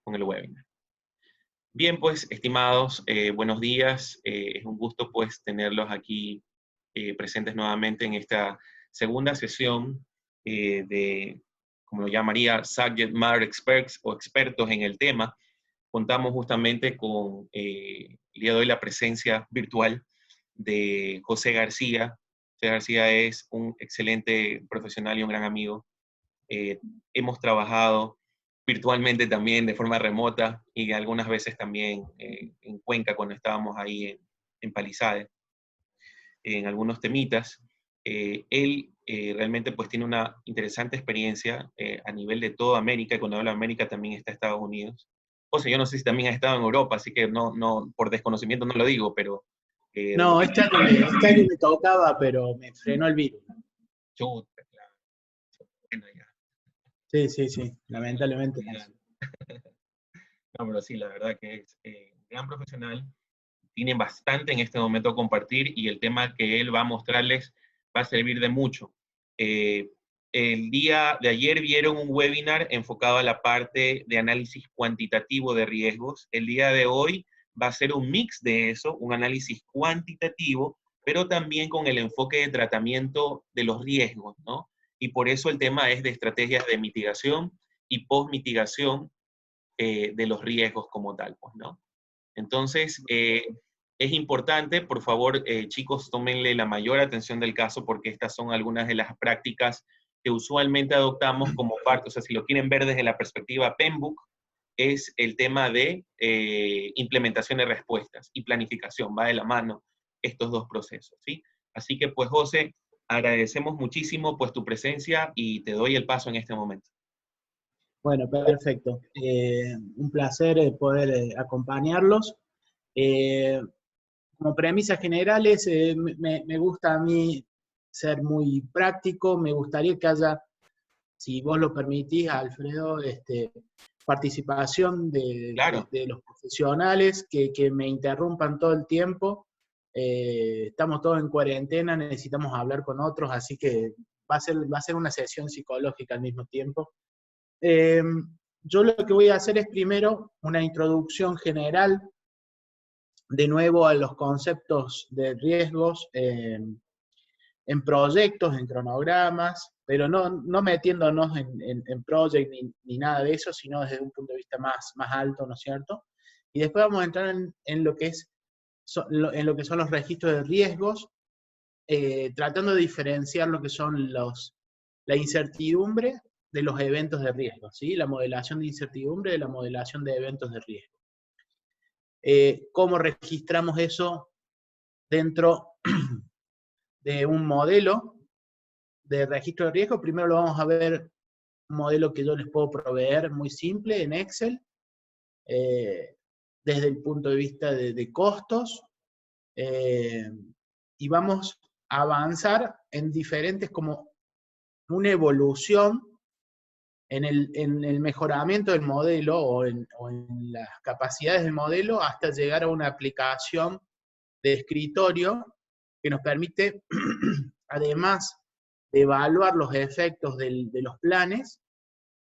con el webinar. Bien, pues, estimados, buenos días. Es un gusto, pues, tenerlos aquí presentes nuevamente en esta segunda sesión de, como lo llamaría, Subject Matter Experts o expertos en el tema. Contamos justamente con el día de hoy la presencia virtual de José García. José García es un excelente profesional y un gran amigo. Hemos trabajado virtualmente también de forma remota y algunas veces también en Cuenca cuando estábamos ahí en Palizades, en algunos temitas. Él realmente pues tiene una interesante experiencia a nivel de toda América, y cuando hablo de América también está Estados Unidos. O sea, yo no sé si también ha estado en Europa, así que no, por desconocimiento no lo digo, pero... No, este año me tocaba, pero me frenó el virus. Chuta, claro. Bueno, ya. Sí, lamentablemente. No, pero sí, la verdad que es un gran profesional. Tiene bastante en este momento a compartir y el tema que él va a mostrarles va a servir de mucho. El día de ayer vieron un webinar enfocado a la parte de análisis cuantitativo de riesgos. El día de hoy va a ser un mix de eso, un análisis cuantitativo, pero también con el enfoque de tratamiento de los riesgos, ¿no? Y por eso el tema es de estrategias de mitigación y post-mitigación de los riesgos como tal, pues, ¿no? Entonces, es importante, por favor, chicos, tómenle la mayor atención del caso porque estas son algunas de las prácticas que usualmente adoptamos como parte, o sea, si lo quieren ver desde la perspectiva PMBOK, es el tema de implementación de respuestas y planificación, va de la mano estos dos procesos, ¿sí? Así que, pues, José, agradecemos muchísimo, pues, tu presencia y te doy el paso en este momento. Bueno, perfecto. Un placer poder acompañarlos. Como premisas generales, me gusta a mí ser muy práctico. Me gustaría que haya, si vos lo permitís, Alfredo, participación Claro. de los profesionales que me interrumpan todo el tiempo. Estamos todos en cuarentena, necesitamos hablar con otros, así que va a ser una sesión psicológica al mismo tiempo. Yo lo que voy a hacer es primero una introducción general, de nuevo a los conceptos de riesgos en proyectos, en cronogramas, pero no metiéndonos en project ni nada de eso, sino desde un punto de vista más alto, ¿no es cierto? Y después vamos a entrar en lo que son los registros de riesgos, tratando de diferenciar lo que son la incertidumbre de los eventos de riesgo, ¿sí? La modelación de incertidumbre de la modelación de eventos de riesgo. ¿Cómo registramos eso dentro de un modelo de registro de riesgo? Primero lo vamos a ver, un modelo que yo les puedo proveer muy simple en Excel, desde el punto de vista de costos, y vamos a avanzar en diferentes, como una evolución en el mejoramiento del modelo o en las capacidades del modelo hasta llegar a una aplicación de escritorio que nos permite, además de evaluar los efectos de los planes,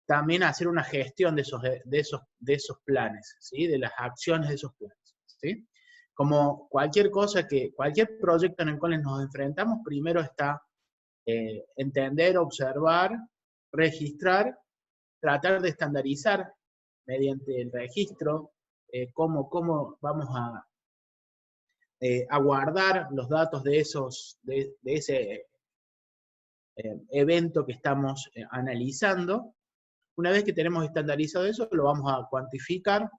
también hacer una gestión de esos planes, ¿sí? De las acciones de esos planes, ¿sí? Como cualquier proyecto en el cual nos enfrentamos, primero está entender, observar, registrar, tratar de estandarizar mediante el registro cómo vamos a guardar los datos de ese evento que estamos analizando. Una vez que tenemos estandarizado eso, lo vamos a cuantificar.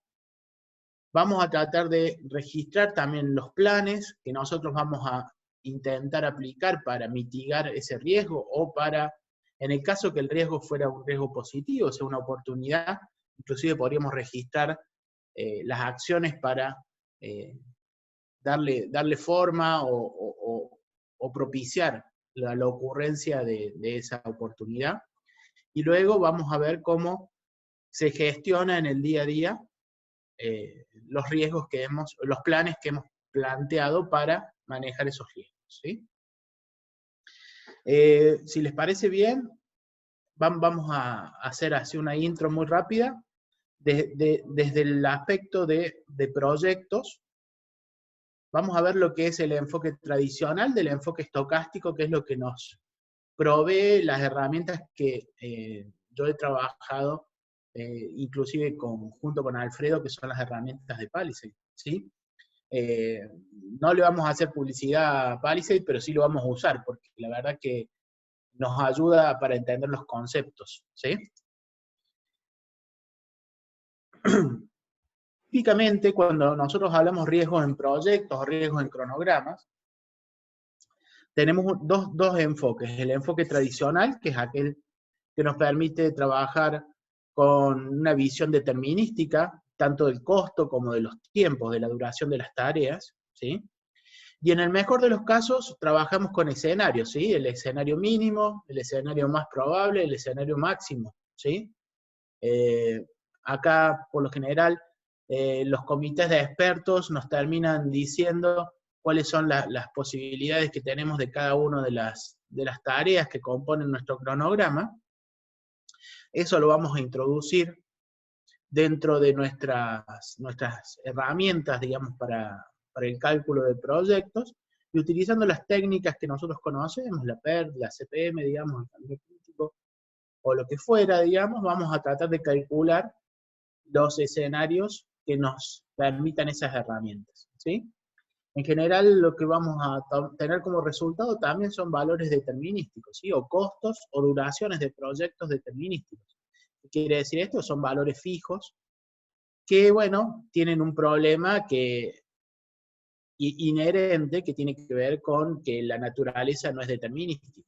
Vamos a tratar de registrar también los planes que nosotros vamos a intentar aplicar para mitigar ese riesgo o para, en el caso que el riesgo fuera un riesgo positivo, o sea, una oportunidad, inclusive podríamos registrar las acciones para darle forma o propiciar la ocurrencia de esa oportunidad. Y luego vamos a ver cómo se gestiona en el día a día los riesgos los planes que hemos planteado para manejar esos riesgos, ¿sí? Si les parece bien, vamos a hacer así una intro muy rápida desde el aspecto de proyectos, vamos a ver lo que es el enfoque tradicional del enfoque estocástico, que es lo que nos provee las herramientas que yo he trabajado, inclusive junto con Alfredo, que son las herramientas de Palisade, ¿sí? No le vamos a hacer publicidad a Palisade, pero sí lo vamos a usar, porque la verdad que nos ayuda para entender los conceptos, ¿sí? Típicamente, cuando nosotros hablamos riesgos en proyectos o riesgos en cronogramas, tenemos dos enfoques. El enfoque tradicional, que es aquel que nos permite trabajar con una visión determinística, tanto del costo como de los tiempos, de la duración de las tareas, ¿sí? Y en el mejor de los casos, trabajamos con escenarios, ¿sí? El escenario mínimo, el escenario más probable, el escenario máximo, ¿sí? Acá, por lo general, los comités de expertos nos terminan diciendo cuáles son las posibilidades que tenemos de cada una de las tareas que componen nuestro cronograma. Eso lo vamos a introducir dentro de nuestras herramientas, digamos, para el cálculo de proyectos, y utilizando las técnicas que nosotros conocemos, la PERT, la CPM, digamos, el cambio crítico, o lo que fuera, digamos, vamos a tratar de calcular los escenarios que nos permitan esas herramientas, ¿sí? En general, lo que vamos a tener como resultado también son valores determinísticos, ¿sí? O costos o duraciones de proyectos determinísticos. ¿Qué quiere decir esto? Son valores fijos que, bueno, tienen un problema inherente que tiene que ver con que la naturaleza no es determinística,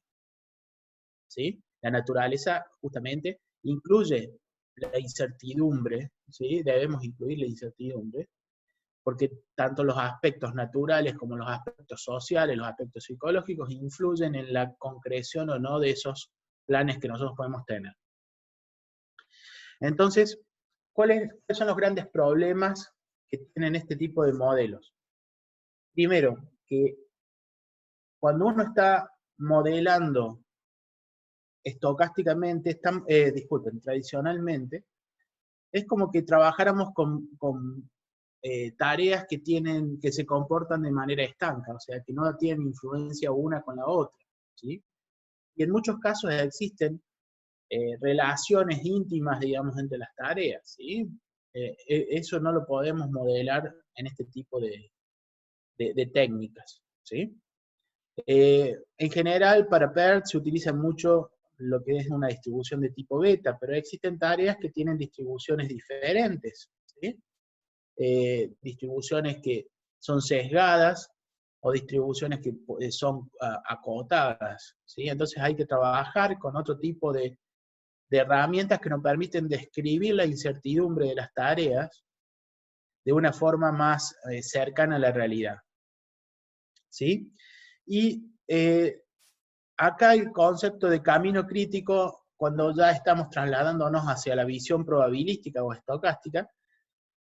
¿sí? La naturaleza justamente incluye la incertidumbre, ¿sí? Debemos incluir la incertidumbre, porque tanto los aspectos naturales como los aspectos sociales, los aspectos psicológicos, influyen en la concreción o no de esos planes que nosotros podemos tener. Entonces, ¿cuáles son los grandes problemas que tienen este tipo de modelos? Primero, que cuando uno está modelando estocásticamente, tradicionalmente, es como que trabajáramos con tareas que se comportan de manera estanca, o sea, que no tienen influencia una con la otra, ¿sí? Y en muchos casos existen relaciones íntimas, digamos, entre las tareas, ¿sí? Eso no lo podemos modelar en este tipo de técnicas, ¿sí? En general, para PERT se utiliza mucho lo que es una distribución de tipo beta, pero existen tareas que tienen distribuciones diferentes, ¿sí? Distribuciones que son sesgadas o distribuciones que son acotadas, ¿sí? Entonces hay que trabajar con otro tipo de herramientas que nos permiten describir la incertidumbre de las tareas de una forma más cercana a la realidad, ¿sí? Y acá el concepto de camino crítico, cuando ya estamos trasladándonos hacia la visión probabilística o estocástica,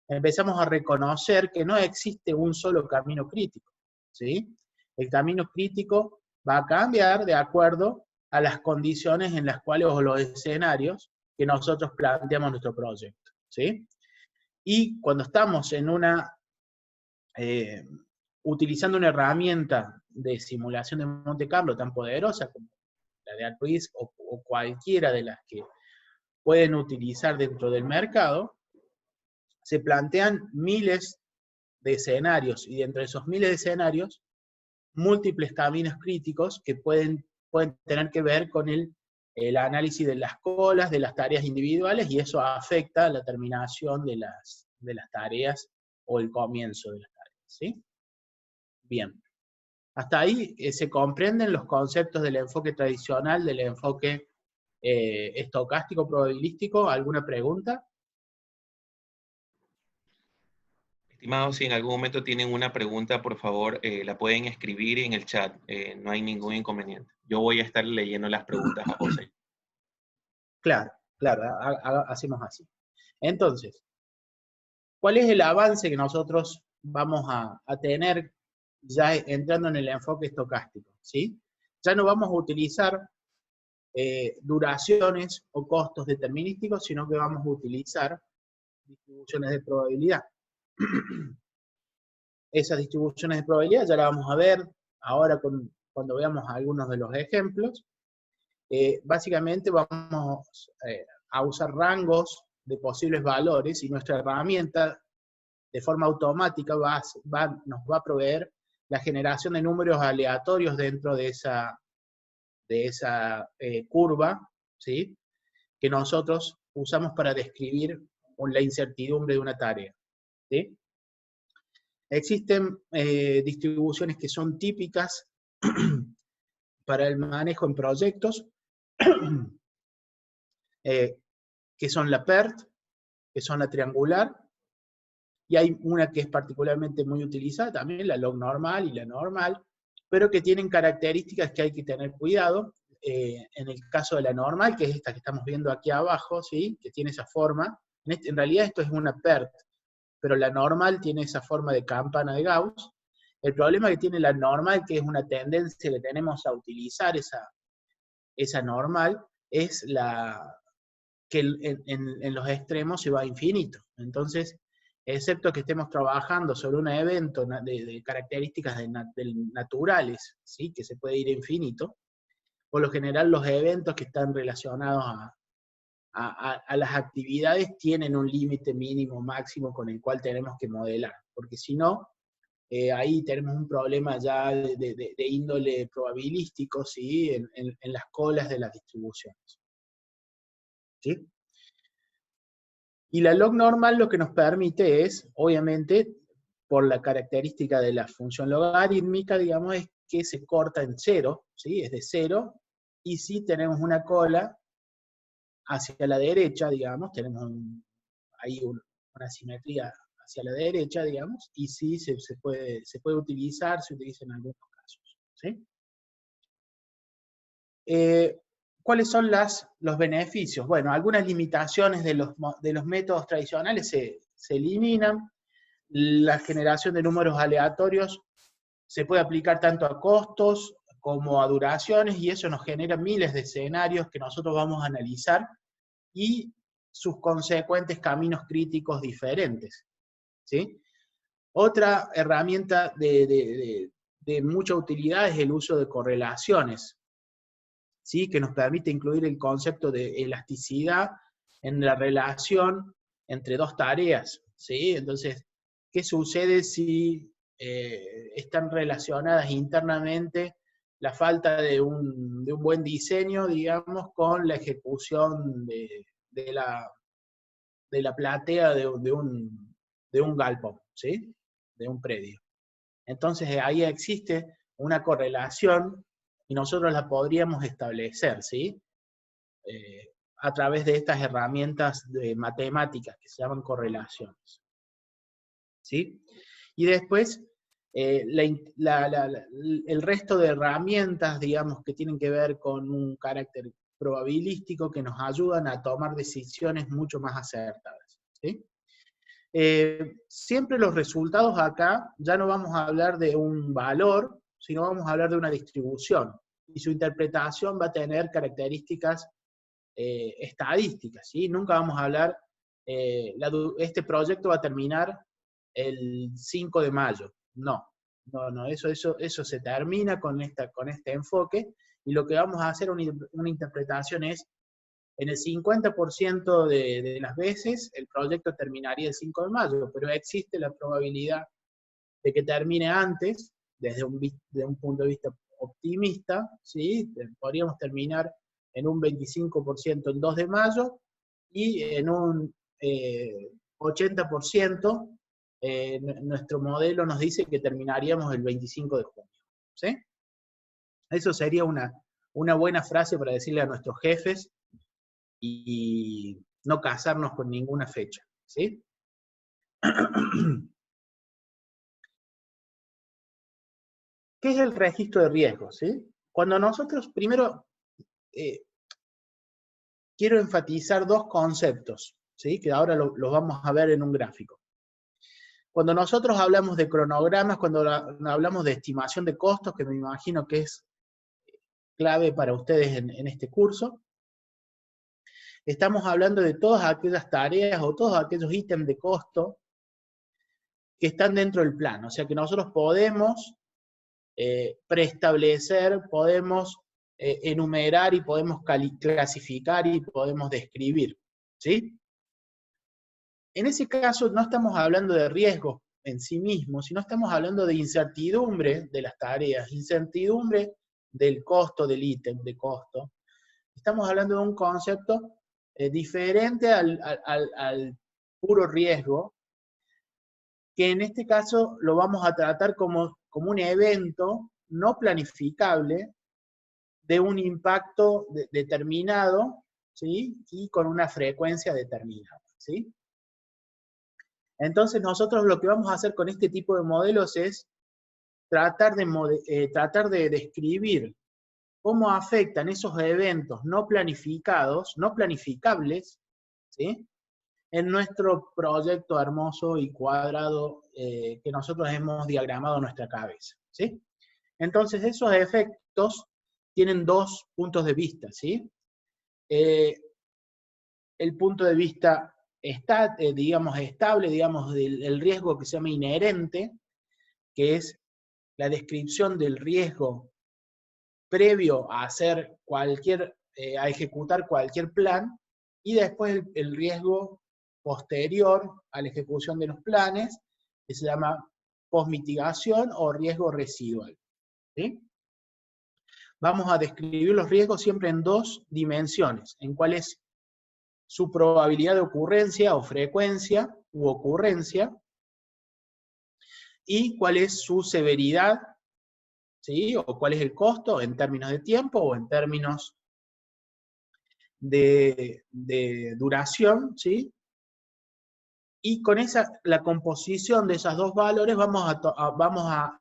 empezamos a reconocer que no existe un solo camino crítico, ¿sí? El camino crítico va a cambiar de acuerdo a las condiciones en las cuales, o los escenarios que nosotros planteamos nuestro proyecto, ¿sí? Y cuando estamos en utilizando una herramienta de simulación de Monte Carlo tan poderosa como la de ArcGIS o cualquiera de las que pueden utilizar dentro del mercado, se plantean miles de escenarios, y dentro de esos miles de escenarios, múltiples caminos críticos que pueden tener que ver con el análisis de las colas, de las tareas individuales, y eso afecta la terminación de las tareas o el comienzo de las tareas, ¿sí? Bien. Hasta ahí se comprenden los conceptos del enfoque tradicional, del enfoque estocástico probabilístico. ¿Alguna pregunta? Estimados, si en algún momento tienen una pregunta, por favor, la pueden escribir en el chat. No hay ningún inconveniente. Yo voy a estar leyendo las preguntas a José. Claro, hacemos así. Entonces, ¿cuál es el avance que nosotros vamos a tener ya entrando en el enfoque estocástico? ¿Sí? Ya no vamos a utilizar duraciones o costos determinísticos, sino que vamos a utilizar distribuciones de probabilidad. Esas distribuciones de probabilidad ya las vamos a ver ahora cuando veamos algunos de los ejemplos. Básicamente vamos a usar rangos de posibles valores y nuestra herramienta de forma automática nos va a proveer la generación de números aleatorios dentro de esa curva, ¿sí?, que nosotros usamos para describir la incertidumbre de una tarea, ¿sí? Existen distribuciones que son típicas para el manejo en proyectos, que son la PERT, que son la triangular, y hay una que es particularmente muy utilizada también, la log normal y la normal, pero que tienen características que hay que tener cuidado. En el caso de la normal, que es esta que estamos viendo aquí abajo, ¿sí?, que tiene esa forma, en realidad esto es una PERT, pero la normal tiene esa forma de campana de Gauss. El problema que tiene la normal, que es una tendencia que tenemos a utilizar esa normal, es que en los extremos se va a infinito. Entonces, excepto que estemos trabajando sobre un evento de características naturales, ¿sí?, que se puede ir a infinito, por lo general los eventos que están relacionados a las actividades tienen un límite mínimo máximo con el cual tenemos que modelar, porque si no, ahí tenemos un problema ya de índole probabilístico, ¿sí?, en las colas de las distribuciones, ¿sí? Y la log normal lo que nos permite es, obviamente, por la característica de la función logarítmica, digamos, es que se corta en cero, ¿sí?, es de cero, y si tenemos una cola hacia la derecha, digamos, tenemos ahí una simetría hacia la derecha, digamos, y sí se puede utilizar, se utiliza en algunos casos, ¿sí? ¿Cuáles son los beneficios? Bueno, algunas limitaciones de los métodos tradicionales se eliminan. La generación de números aleatorios se puede aplicar tanto a costos como a duraciones, y eso nos genera miles de escenarios que nosotros vamos a analizar y sus consecuentes caminos críticos diferentes, ¿sí? Otra herramienta de mucha utilidad es el uso de correlaciones, ¿sí?, que nos permite incluir el concepto de elasticidad en la relación entre dos tareas, ¿sí? Entonces, ¿qué sucede si están relacionadas internamente la falta de un buen diseño, digamos, con la ejecución de la platea de un galpón, ¿sí?, de un predio? Entonces ahí existe una correlación y nosotros la podríamos establecer, ¿sí?, a través de estas herramientas de matemáticas que se llaman correlaciones, ¿sí? Y después, el resto de herramientas, digamos, que tienen que ver con un carácter probabilístico que nos ayudan a tomar decisiones mucho más acertadas, ¿sí? Siempre los resultados acá, ya no vamos a hablar de un valor, sino vamos a hablar de una distribución, y su interpretación va a tener características estadísticas, ¿sí? Nunca vamos a hablar, este proyecto va a terminar el 5 de mayo, no, eso se termina con este enfoque, y lo que vamos a hacer una interpretación es, en el 50% de las veces, el proyecto terminaría el 5 de mayo, pero existe la probabilidad de que termine antes, desde un punto de vista optimista, ¿sí? Podríamos terminar en un 25% el 2 de mayo, y en un 80% nuestro modelo nos dice que terminaríamos el 25 de junio, ¿sí? Eso sería una buena frase para decirle a nuestros jefes y no casarnos con ninguna fecha, ¿sí? ¿Qué es el registro de riesgos, sí? Cuando nosotros, primero, quiero enfatizar dos conceptos, ¿sí?, que ahora los vamos a ver en un gráfico. Cuando nosotros hablamos de cronogramas, cuando hablamos de estimación de costos, que me imagino que es clave para ustedes en este curso, estamos hablando de todas aquellas tareas o todos aquellos ítems de costo que están dentro del plan. O sea que nosotros podemos preestablecer, podemos enumerar y podemos clasificar y podemos describir, ¿sí? En ese caso no estamos hablando de riesgos en sí mismos, sino estamos hablando de incertidumbre de las tareas, incertidumbre del costo del ítem de costo. Estamos hablando de un concepto diferente al puro riesgo, que en este caso lo vamos a tratar como un evento no planificable de un impacto determinado, ¿sí? Y con una frecuencia determinada, ¿sí? Entonces nosotros lo que vamos a hacer con este tipo de modelos es tratar de describir cómo afectan esos eventos no planificados, no planificables, ¿sí? En nuestro proyecto hermoso y cuadrado que nosotros hemos diagramado en nuestra cabeza, ¿sí? Entonces esos efectos tienen dos puntos de vista, ¿sí? El punto de vista digamos, estable, digamos, del riesgo que se llama inherente, que es la descripción del riesgo previo a hacer a ejecutar cualquier plan, y después el riesgo posterior a la ejecución de los planes, que se llama posmitigación o riesgo residual, ¿sí? Vamos a describir los riesgos siempre en dos dimensiones, en cuál es su probabilidad de ocurrencia o frecuencia u ocurrencia, y cuál es su severidad, ¿sí? O cuál es el costo en términos de tiempo o en términos de duración, ¿sí? Y con la composición de esos dos valores vamos a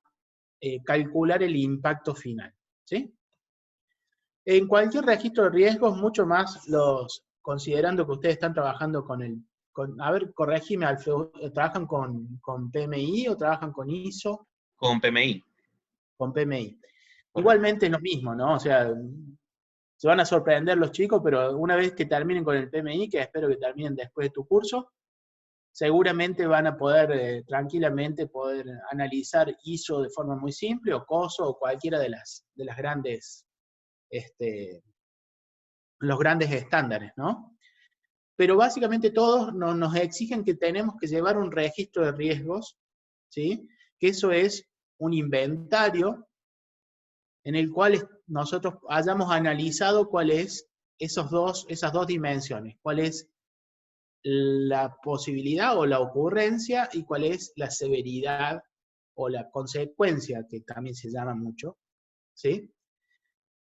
calcular el impacto final, ¿sí? En cualquier registro de riesgos, mucho más considerando que ustedes están trabajando a ver, corregime, Alfredo, ¿trabajan con PMI o trabajan con ISO? Con PMI. Con PMI. Igualmente es lo mismo, ¿no? O sea, se van a sorprender los chicos, pero una vez que terminen con el PMI, que espero que terminen después de tu curso, seguramente van a poder tranquilamente analizar ISO de forma muy simple, o COSO, o cualquiera de las grandes, los grandes estándares, ¿no? Pero básicamente todos nos exigen que tenemos que llevar un registro de riesgos, ¿sí? Que eso es un inventario en el cual nosotros hayamos analizado cuáles esas dos dimensiones, cuál es la posibilidad o la ocurrencia y cuál es la severidad o la consecuencia, que también se llama mucho, ¿sí?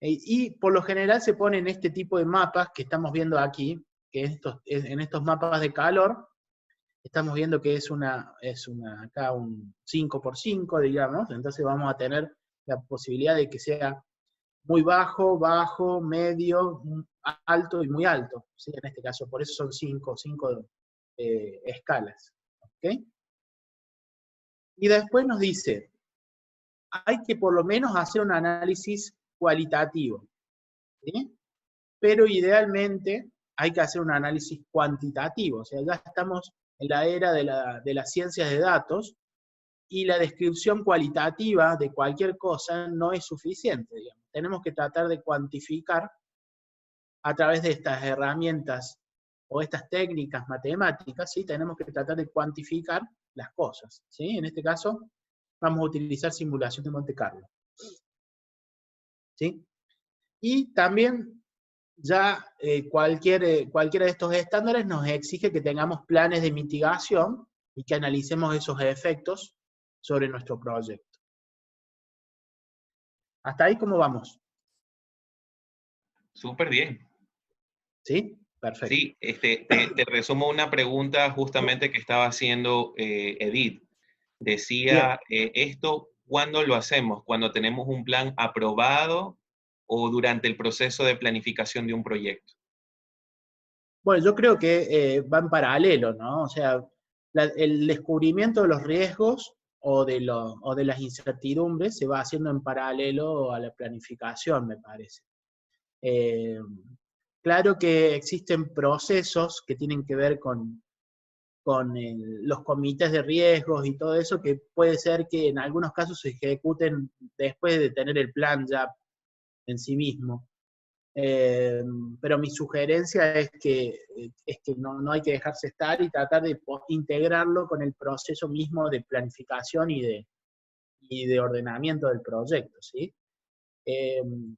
Y por lo general se ponen este tipo de mapas que estamos viendo aquí, que en estos mapas de calor, estamos viendo que es acá un 5x5, digamos, entonces vamos a tener la posibilidad de que sea muy bajo, bajo, medio, alto y muy alto, ¿sí? En este caso, por eso son cinco escalas, ¿ok? Y después nos dice, hay que por lo menos hacer un análisis cualitativo, ¿sí? Pero idealmente hay que hacer un análisis cuantitativo, o sea, ya estamos en la era de las ciencias de datos, y la descripción cualitativa de cualquier cosa no es suficiente, digamos. Tenemos que tratar de cuantificar a través de estas herramientas o estas técnicas matemáticas, ¿sí? Tenemos que tratar de cuantificar las cosas, ¿sí? En este caso, vamos a utilizar simulación de Monte Carlo, ¿sí? Y también ya cualquiera de estos estándares nos exige que tengamos planes de mitigación y que analicemos esos efectos sobre nuestro proyecto. ¿Hasta ahí cómo vamos? Súper bien. ¿Sí? Perfecto. Sí, te resumo una pregunta justamente que estaba haciendo Edith. Decía, esto, ¿cuándo lo hacemos? ¿Cuando tenemos un plan aprobado o durante el proceso de planificación de un proyecto? Bueno, yo creo que va en paralelo, ¿no? O sea, el descubrimiento de los riesgos o de las incertidumbres se va haciendo en paralelo a la planificación, me parece. Claro que existen procesos que tienen que ver con los comités de riesgos y todo eso, que puede ser que en algunos casos se ejecuten después de tener el plan ya en sí mismo. Pero mi sugerencia es que no hay que dejarse estar y tratar de integrarlo con el proceso mismo de planificación y de ordenamiento del proyecto, ¿sí? En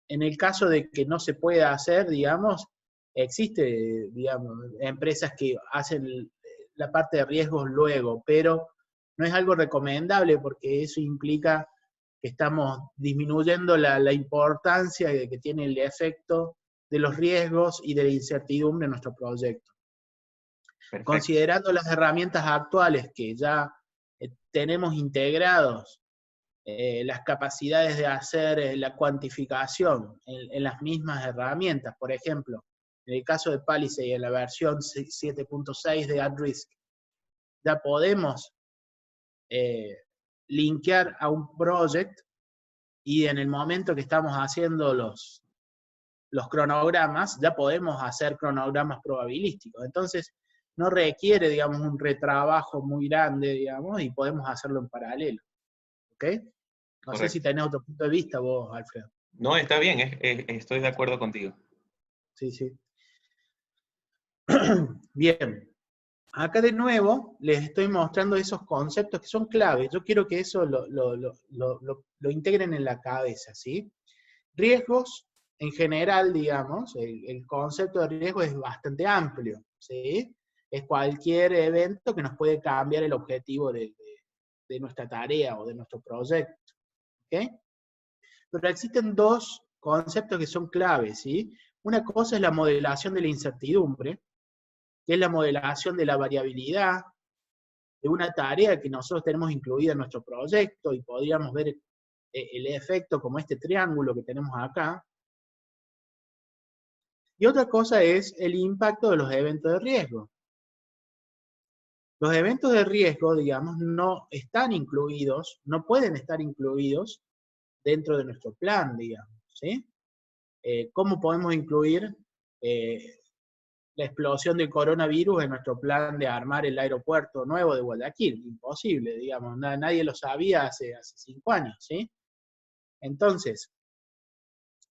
el caso de que no se pueda hacer, digamos, existe, digamos, empresas que hacen la parte de riesgos luego, pero no es algo recomendable porque eso implica que estamos disminuyendo la importancia que tiene el efecto de los riesgos y de la incertidumbre en nuestro proyecto. Perfecto. Considerando las herramientas actuales que ya tenemos integrados, las capacidades de hacer la cuantificación en las mismas herramientas, por ejemplo, en el caso de Palisade, en la versión 7.6 de AtRisk, ya podemos linkear a un project y en el momento que estamos haciendo los cronogramas, ya podemos hacer cronogramas probabilísticos. Entonces, no requiere, digamos, un retrabajo muy grande, digamos, y podemos hacerlo en paralelo. ¿Ok? No sé si tenés otro punto de vista vos, Alfredo. No, está bien, estoy de acuerdo contigo. Sí, sí. Bien. Acá de nuevo les estoy mostrando esos conceptos que son claves. Yo quiero que eso lo integren en la cabeza, ¿sí? Riesgos, en general, digamos, el concepto de riesgo es bastante amplio, ¿sí? Es cualquier evento que nos puede cambiar el objetivo de nuestra tarea o de nuestro proyecto, ¿ok? Pero existen dos conceptos que son claves, ¿sí? Una cosa es la modelación de la incertidumbre, que es la modelación de la variabilidad de una tarea que nosotros tenemos incluida en nuestro proyecto y podríamos ver el efecto como este triángulo que tenemos acá. Y otra cosa es el impacto de los eventos de riesgo. Los eventos de riesgo, digamos, no están incluidos, no pueden estar incluidos dentro de nuestro plan, digamos, ¿sí? ¿Cómo podemos incluir la explosión del coronavirus en nuestro plan de armar el aeropuerto nuevo de Guayaquil? Imposible, digamos, nadie lo sabía hace 5 años, ¿sí? Entonces,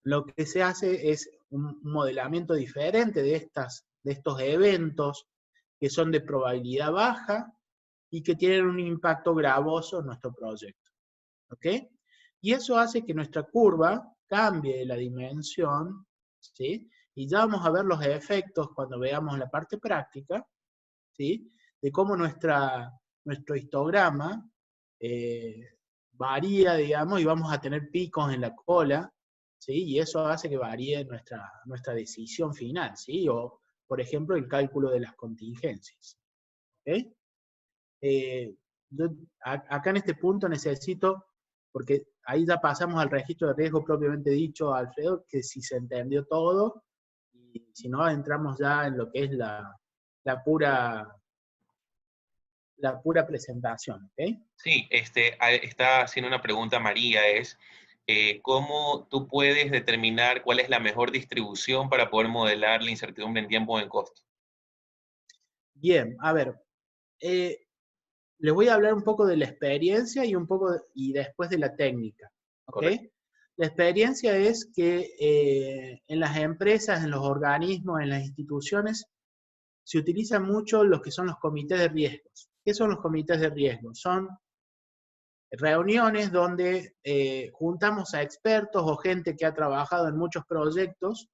lo que se hace es un modelamiento diferente de estos eventos que son de probabilidad baja y que tienen un impacto gravoso en nuestro proyecto, ¿ok? Y eso hace que nuestra curva cambie la dimensión, ¿sí? Y ya vamos a ver los efectos cuando veamos la parte práctica, ¿sí? De cómo nuestro histograma varía, digamos, y vamos a tener picos en la cola, ¿sí? Y eso hace que varíe nuestra decisión final, ¿sí? O, por ejemplo, el cálculo de las contingencias, ¿ok? Acá en este punto necesito, porque ahí ya pasamos al registro de riesgo propiamente dicho, Alfredo, que si se entendió todo, y si no, entramos ya en lo que es la pura presentación, ¿ok? Sí, está haciendo una pregunta María, ¿cómo tú puedes determinar cuál es la mejor distribución para poder modelar la incertidumbre en tiempo o en costo? Bien, a ver, les voy a hablar un poco de la experiencia y después de la técnica, ¿ok? Correcto. La experiencia es que en las empresas, en los organismos, en las instituciones, se utilizan mucho lo que son los comités de riesgos. ¿Qué son los comités de riesgo? Son reuniones donde juntamos a expertos o gente que ha trabajado en muchos proyectos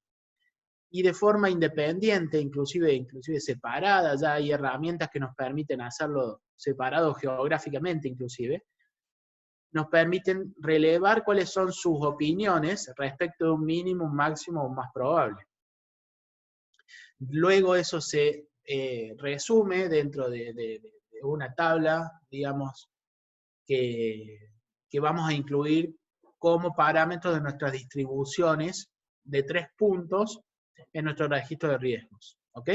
y de forma independiente, inclusive separada, ya hay herramientas que nos permiten hacerlo separado geográficamente inclusive, nos permiten relevar cuáles son sus opiniones respecto de un mínimo, un máximo o un más probable. Luego eso se resume dentro de una tabla, digamos, que vamos a incluir como parámetros de nuestras distribuciones de 3 puntos en nuestro registro de riesgos, ¿ok?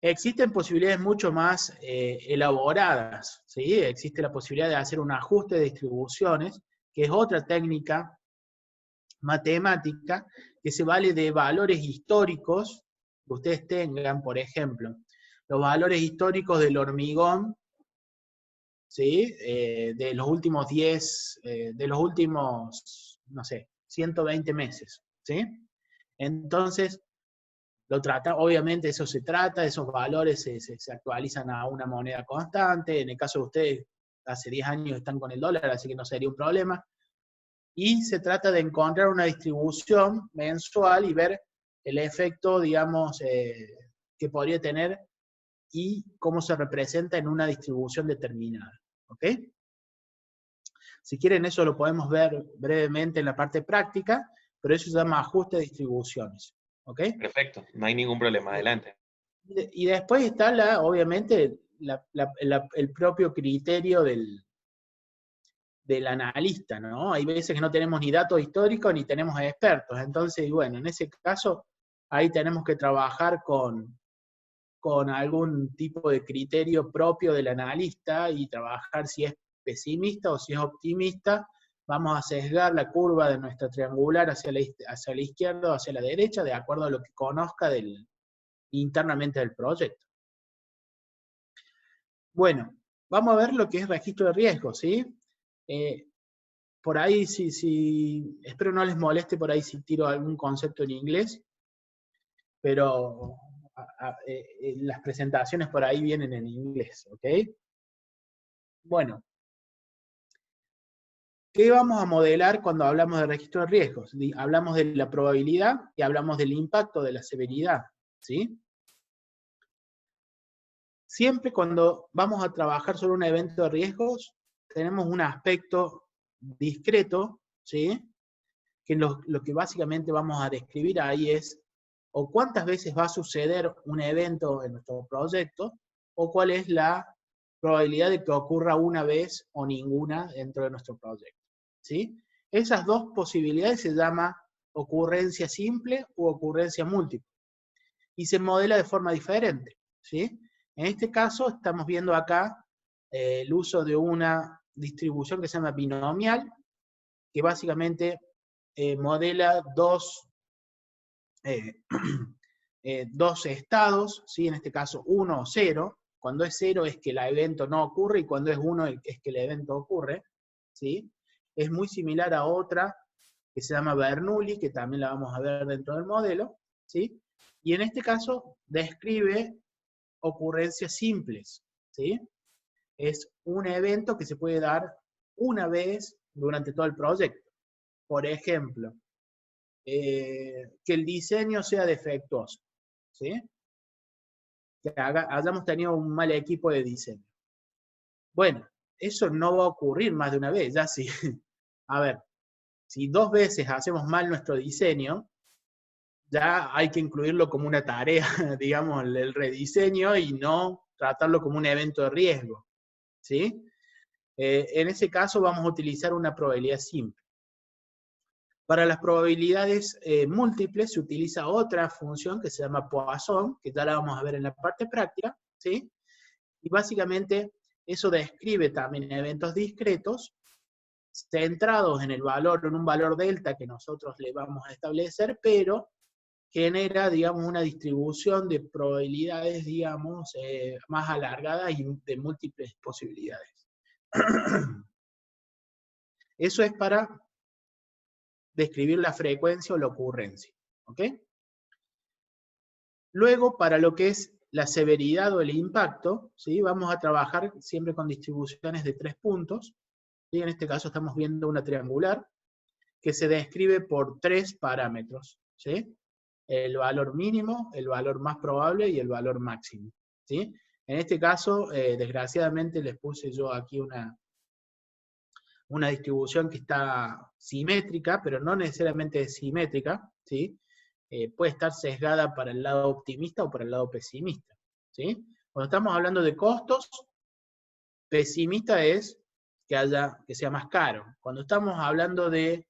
Existen posibilidades mucho más elaboradas, ¿sí? Existe la posibilidad de hacer un ajuste de distribuciones, que es otra técnica matemática que se vale de valores históricos que ustedes tengan, por ejemplo, los valores históricos del hormigón, ¿sí? De los últimos 10, de los últimos, no sé, 120 meses, ¿sí? Entonces, obviamente eso se trata, esos valores se actualizan a una moneda constante, en el caso de ustedes, hace 10 años están con el dólar, así que no sería un problema, y se trata de encontrar una distribución mensual y ver el efecto, digamos, que podría tener y cómo se representa en una distribución determinada, ¿ok? Si quieren eso lo podemos ver brevemente en la parte práctica, pero eso se llama ajuste de distribuciones, ¿ok? Perfecto, no hay ningún problema, adelante. Y después está, obviamente, el propio criterio del analista, ¿no? Hay veces que no tenemos ni datos históricos ni tenemos expertos, entonces, bueno, en ese caso, ahí tenemos que trabajar con algún tipo de criterio propio del analista y trabajar si es pesimista o si es optimista. Vamos a sesgar la curva de nuestra triangular hacia la izquierda o hacia la derecha, de acuerdo a lo que conozca internamente del proyecto. Bueno, vamos a ver lo que es registro de riesgos, ¿sí? Por ahí, espero no les moleste por ahí si tiro algún concepto en inglés, pero las presentaciones por ahí vienen en inglés, ¿ok? Bueno, ¿qué vamos a modelar cuando hablamos de registro de riesgos? Hablamos de la probabilidad y hablamos del impacto de la severidad, ¿sí? Siempre cuando vamos a trabajar sobre un evento de riesgos, tenemos un aspecto discreto, ¿sí? Que lo que básicamente vamos a describir ahí es o cuántas veces va a suceder un evento en nuestro proyecto, o cuál es la probabilidad de que ocurra una vez o ninguna dentro de nuestro proyecto, ¿sí? Esas dos posibilidades se llama ocurrencia simple u ocurrencia múltiple, y se modela de forma diferente, ¿sí? En este caso estamos viendo acá el uso de una distribución que se llama binomial, que básicamente modela dos estados, ¿sí? En este caso 1 o 0. Cuando es 0 es que el evento no ocurre, y cuando es 1 es que el evento ocurre, ¿sí? Es muy similar a otra que se llama Bernoulli, que también la vamos a ver dentro del modelo, ¿sí? Y en este caso describe ocurrencias simples, ¿sí? Es un evento que se puede dar una vez durante todo el proyecto. Por ejemplo, que el diseño sea defectuoso, ¿sí? Que hayamos tenido un mal equipo de diseño. Bueno, eso no va a ocurrir más de una vez, ya sí. A ver, si 2 veces hacemos mal nuestro diseño, ya hay que incluirlo como una tarea, digamos, el rediseño, y no tratarlo como un evento de riesgo, ¿sí? En ese caso vamos a utilizar una probabilidad simple. Para las probabilidades múltiples se utiliza otra función que se llama Poisson, que ya la vamos a ver en la parte práctica, ¿sí? Y básicamente eso describe también eventos discretos centrados en un valor delta que nosotros le vamos a establecer, pero genera, digamos, una distribución de probabilidades, digamos, más alargada y de múltiples posibilidades. Eso es para describir la frecuencia o la ocurrencia, ¿ok? Luego, para lo que es la severidad o el impacto, ¿sí? Vamos a trabajar siempre con distribuciones de 3 puntos, ¿sí? En este caso estamos viendo una triangular que se describe por 3 parámetros, ¿sí? El valor mínimo, el valor más probable y el valor máximo, ¿sí? En este caso, desgraciadamente les puse yo aquí una distribución que está simétrica, pero no necesariamente es simétrica, ¿sí? Puede estar sesgada para el lado optimista o para el lado pesimista, ¿sí? Cuando estamos hablando de costos, pesimista es que sea más caro. Cuando estamos hablando de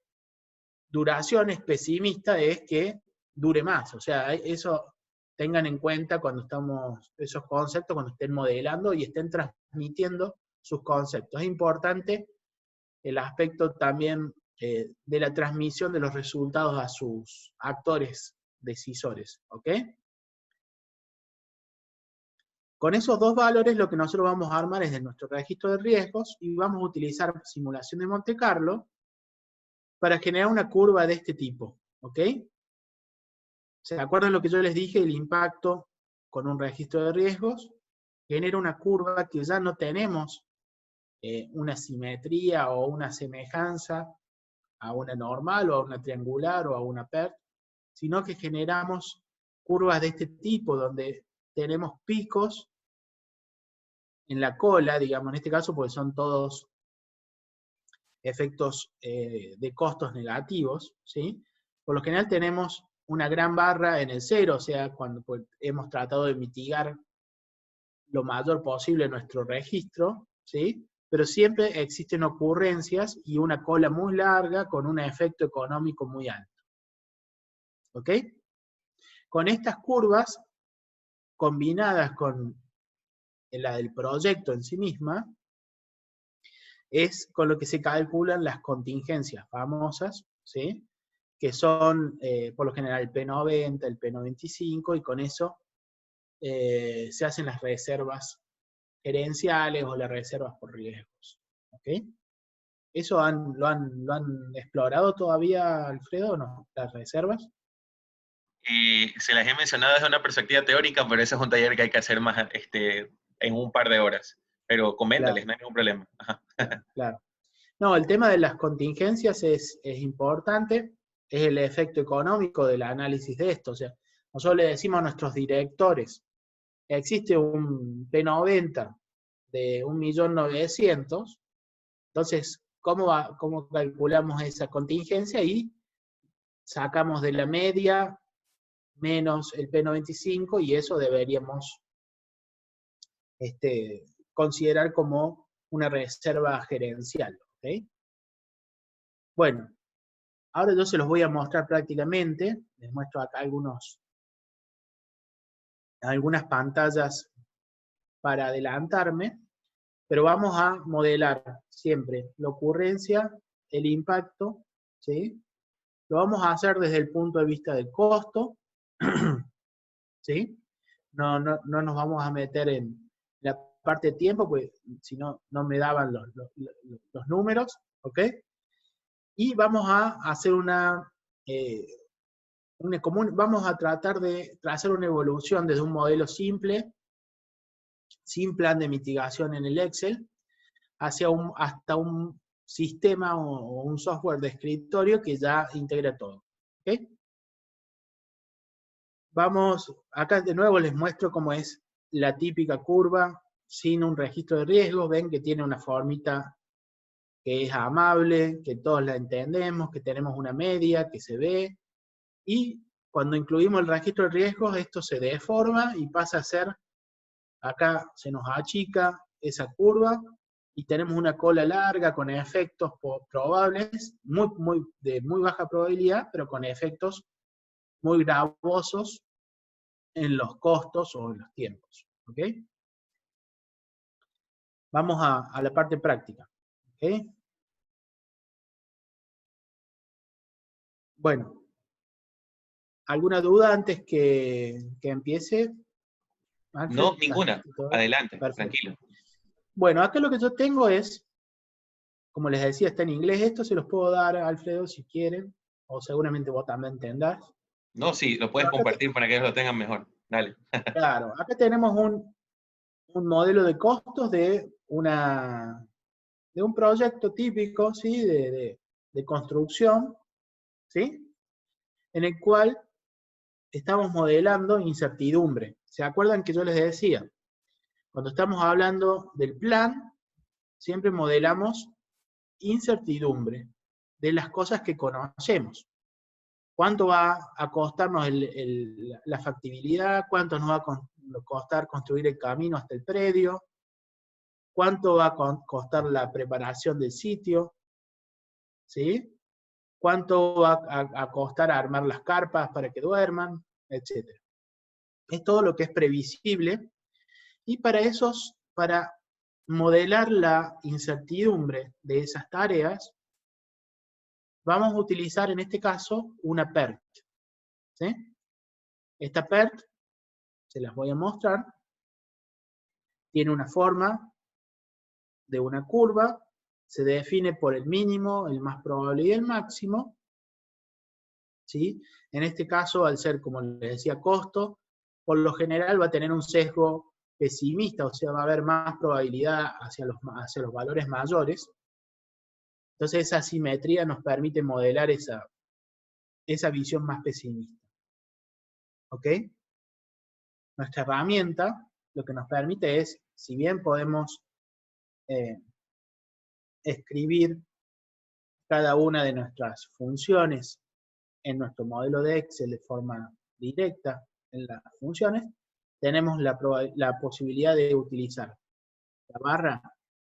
duraciones, pesimista es que dure más. O sea, eso tengan en cuenta esos conceptos cuando estén modelando y estén transmitiendo sus conceptos. Es importante el aspecto también de la transmisión de los resultados a sus actores decisores, ¿ok? Con esos dos valores lo que nosotros vamos a armar es de nuestro registro de riesgos y vamos a utilizar simulación de Monte Carlo para generar una curva de este tipo, ¿ok? ¿Se acuerdan lo que yo les dije? El impacto con un registro de riesgos genera una curva que ya no tenemos una simetría o una semejanza a una normal o a una triangular o a una PERT, sino que generamos curvas de este tipo donde tenemos picos en la cola, digamos, en este caso, porque son todos efectos de costos negativos, ¿sí? Por lo general tenemos una gran barra en el cero, o sea, cuando pues, hemos tratado de mitigar lo mayor posible nuestro registro, ¿sí? Pero siempre existen ocurrencias y una cola muy larga con un efecto económico muy alto. ¿Ok? Con estas curvas, combinadas con la del proyecto en sí misma, es con lo que se calculan las contingencias famosas, ¿sí? Que son, por lo general, el P90, el P95, y con eso se hacen las reservas gerenciales o las reservas por riesgos. ¿Ok? ¿Eso lo han explorado todavía, Alfredo, o no? ¿Las reservas? Se las he mencionado desde una perspectiva teórica, pero ese es un taller que hay que hacer más en un par de horas. Pero coméntales, Claro, no hay ningún problema. Ajá. claro. No, el tema de las contingencias es importante, es el efecto económico del análisis de esto. O sea, nosotros le decimos a nuestros directores, existe un P90 de 1.900.000, entonces, ¿cómo calculamos esa contingencia? Y sacamos de la media menos el P95 y eso deberíamos considerar como una reserva gerencial. ¿Okay? Bueno, ahora yo se los voy a mostrar prácticamente. Les muestro acá algunas pantallas para adelantarme, pero vamos a modelar siempre la ocurrencia, el impacto, ¿sí? Lo vamos a hacer desde el punto de vista del costo, ¿sí? No nos vamos a meter en la parte de tiempo, porque si no, no me daban los números, ¿ok? Y vamos a hacer vamos a tratar de trazar una evolución desde un modelo simple, sin plan de mitigación en el Excel, hasta un sistema o un software de escritorio que ya integra todo. ¿Ok? Vamos, acá de nuevo les muestro cómo es la típica curva sin un registro de riesgos. Ven que tiene una formita que es amable, que todos la entendemos, que tenemos una media, que se ve, y cuando incluimos el registro de riesgos, esto se deforma y pasa a ser, acá se nos achica esa curva, y tenemos una cola larga con efectos probables, de muy baja probabilidad, pero con efectos muy gravosos en los costos o en los tiempos. ¿Ok? Vamos a la parte práctica. ¿Ok? Bueno, ¿alguna duda antes que empiece, Alfred? No, ninguna. Adelante, Perfecto. tranquilo. Bueno, acá lo que yo tengo es, como les decía, está en inglés esto, se los puedo dar a Alfredo si quieren, o seguramente vos también entendás. No, sí, lo puedes Pero acá, compartir para que ellos lo tengan mejor. Dale. claro, acá tenemos un modelo de costos de un proyecto típico, ¿sí? De construcción, ¿sí? En el cual estamos modelando incertidumbre. ¿Se acuerdan que yo les decía? Cuando estamos hablando del plan, siempre modelamos incertidumbre de las cosas que conocemos. ¿Cuánto va a costarnos la factibilidad? ¿Cuánto nos va a costar construir el camino hasta el predio? ¿Cuánto va a costar la preparación del sitio? ¿Sí? ¿Cuánto va a costar armar las carpas para que duerman? Etcétera. Es todo lo que es previsible, y para modelar la incertidumbre de esas tareas, vamos a utilizar en este caso una PERT. ¿Sí? Esta PERT, se las voy a mostrar, tiene una forma de una curva, se define por el mínimo, el más probable y el máximo. ¿Sí? En este caso, al ser, como les decía, costo, por lo general va a tener un sesgo pesimista, o sea, va a haber más probabilidad hacia los valores mayores. Entonces esa asimetría nos permite modelar esa visión más pesimista. ¿Ok? Nuestra herramienta lo que nos permite es, si bien podemos escribir cada una de nuestras funciones en nuestro modelo de Excel de forma directa en las funciones, tenemos la posibilidad de utilizar la barra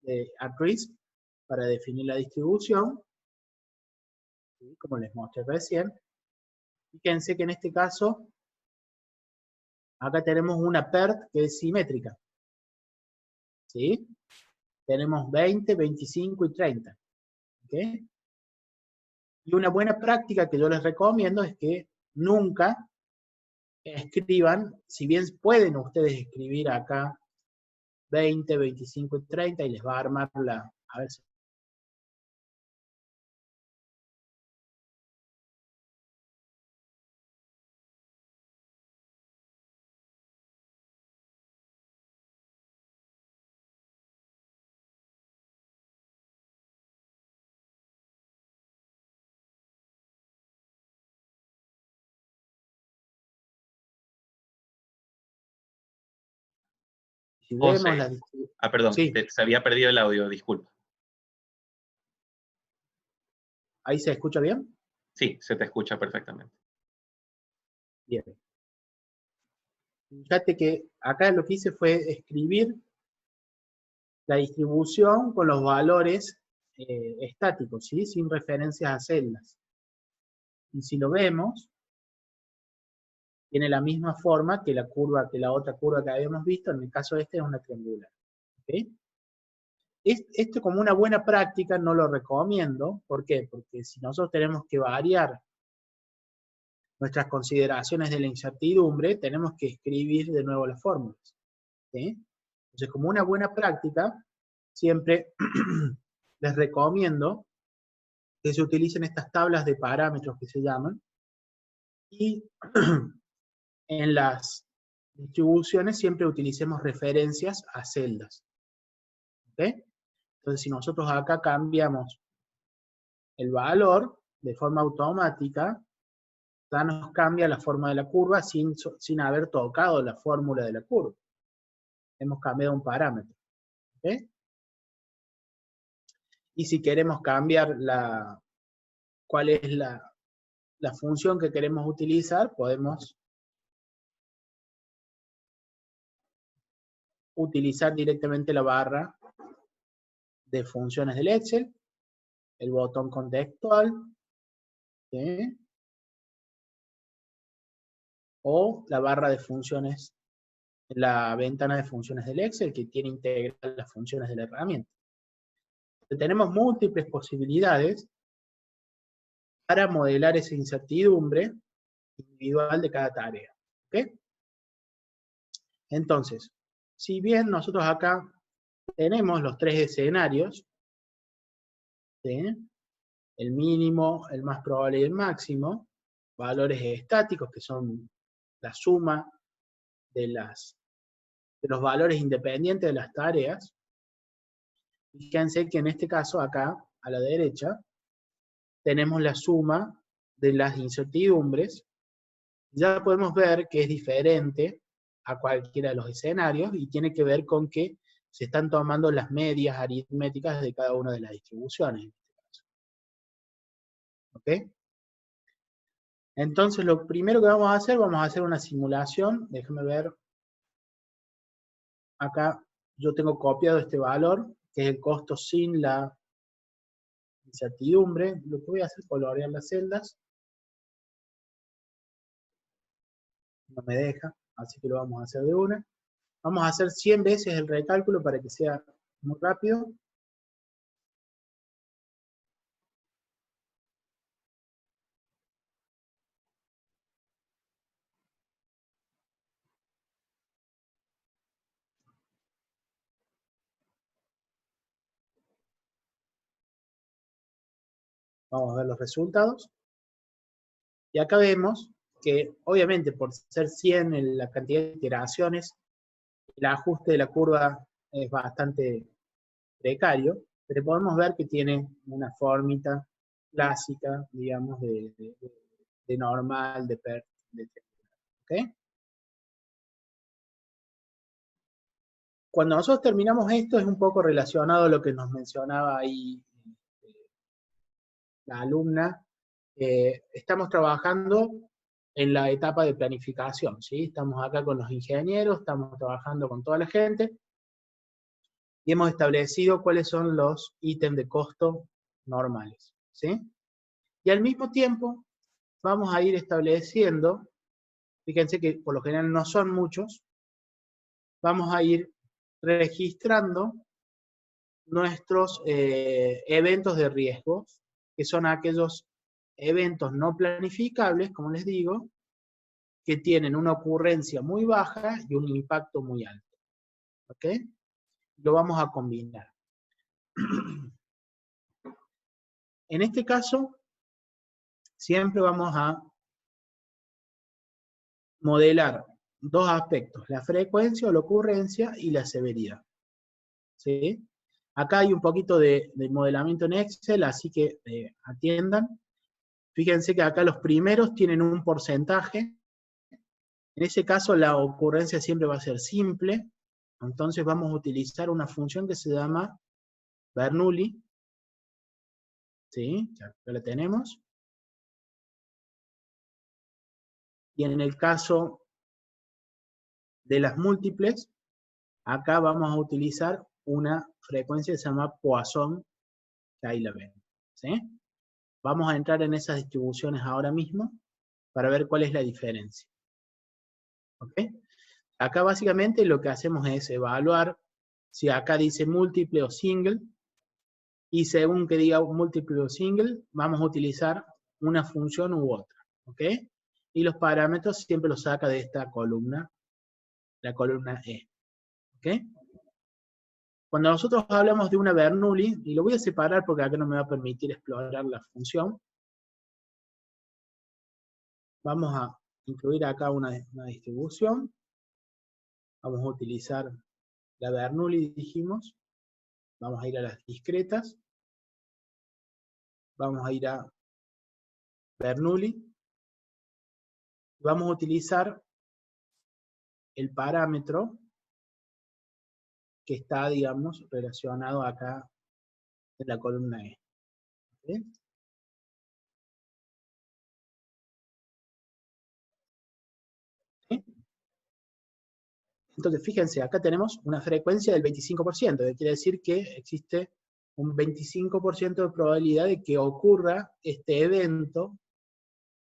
de @risk para definir la distribución, ¿sí? Como les mostré recién. Fíjense que en este caso, acá tenemos una PERT que es simétrica. ¿Sí? Tenemos 20, 25 y 30. ¿Okay? Y una buena práctica que yo les recomiendo es que nunca escriban, si bien pueden ustedes escribir acá 20, 25 y 30 y les va a armar a ver si vemos la José, distribución. perdón, Sí, se había perdido el audio, disculpa. ¿ahí se escucha bien? Sí, se te escucha perfectamente. Bien. Fíjate que acá lo que hice fue escribir la distribución con los valores estáticos, ¿sí? Sin referencias a celdas. Y si lo vemos, tiene la misma forma que la otra curva que habíamos visto, en el caso de este es una triangular. ¿Okay? Esto como una buena práctica no lo recomiendo. ¿Por qué? Porque si nosotros tenemos que variar nuestras consideraciones de la incertidumbre, tenemos que escribir de nuevo las fórmulas. ¿Sí? Entonces, como una buena práctica, siempre les recomiendo que se utilicen estas tablas de parámetros que se llaman, y en las distribuciones siempre utilicemos referencias a celdas. ¿Okay? Entonces, si nosotros acá cambiamos el valor de forma automática, ya nos cambia la forma de la curva sin haber tocado la fórmula de la curva. Hemos cambiado un parámetro. ¿Okay? Y si queremos cambiar cuál es la función que queremos utilizar, podemos utilizar directamente la barra de funciones del Excel, el botón contextual, ¿sí? O la barra de funciones, la ventana de funciones del Excel que tiene integradas las funciones de la herramienta. Entonces, tenemos múltiples posibilidades para modelar esa incertidumbre individual de cada tarea. ¿Okay? Entonces, si bien nosotros acá tenemos los tres escenarios, ¿sí? El mínimo, el más probable y el máximo, valores estáticos que son la suma de los valores independientes de las tareas. Fíjense que en este caso acá, a la derecha, tenemos la suma de las incertidumbres. Ya podemos ver que es diferente a cualquiera de los escenarios y tiene que ver con que se están tomando las medias aritméticas de cada una de las distribuciones. ¿Ok? Entonces lo primero que vamos a hacer una simulación. Déjame ver. Acá yo tengo copiado este valor, que es el costo sin la incertidumbre. Lo que voy a hacer es colorear las celdas. No me deja, así que lo vamos a hacer de una. Vamos a hacer 100 veces el recálculo para que sea muy rápido. Vamos a ver los resultados. Y acá vemos que, obviamente, por ser 100 la cantidad de iteraciones, el ajuste de la curva es bastante precario, pero podemos ver que tiene una formita clásica, digamos, de normal, ¿ok? Cuando nosotros terminamos esto, es un poco relacionado a lo que nos mencionaba ahí la alumna. Estamos trabajando en la etapa de planificación, ¿sí? Estamos acá con los ingenieros, estamos trabajando con toda la gente, y hemos establecido cuáles son los ítems de costo normales, ¿sí? Y al mismo tiempo vamos a ir estableciendo, fíjense que por lo general no son muchos, vamos a ir registrando nuestros eventos de riesgo, que son aquellos eventos no planificables, como les digo, que tienen una ocurrencia muy baja y un impacto muy alto. ¿Ok? Lo vamos a combinar. En este caso, siempre vamos a modelar dos aspectos, la frecuencia o la ocurrencia y la severidad. ¿Sí? Acá hay un poquito de modelamiento en Excel, así que atiendan. Fíjense que acá los primeros tienen un porcentaje. En ese caso la ocurrencia siempre va a ser simple. Entonces vamos a utilizar una función que se llama Bernoulli. ¿Sí? Ya la tenemos. Y en el caso de las múltiples, acá vamos a utilizar una frecuencia que se llama Poisson, que ahí la ven. ¿Sí? Vamos a entrar en esas distribuciones ahora mismo para ver cuál es la diferencia. ¿Ok? Acá básicamente lo que hacemos es evaluar si acá dice múltiple o single, y según que diga múltiple o single, vamos a utilizar una función u otra. ¿Ok? Y los parámetros siempre los saca de esta columna, la columna E. ¿Ok? Cuando nosotros hablamos de una Bernoulli, y lo voy a separar porque acá no me va a permitir explorar la función, vamos a incluir acá una distribución. Vamos a utilizar la Bernoulli, dijimos. Vamos a ir a las discretas. Vamos a ir a Bernoulli. Vamos a utilizar el parámetro que está, digamos, relacionado acá en la columna E. ¿Sí? ¿Sí? Entonces, fíjense, acá tenemos una frecuencia del 25%, que quiere decir que existe un 25% de probabilidad de que ocurra este evento,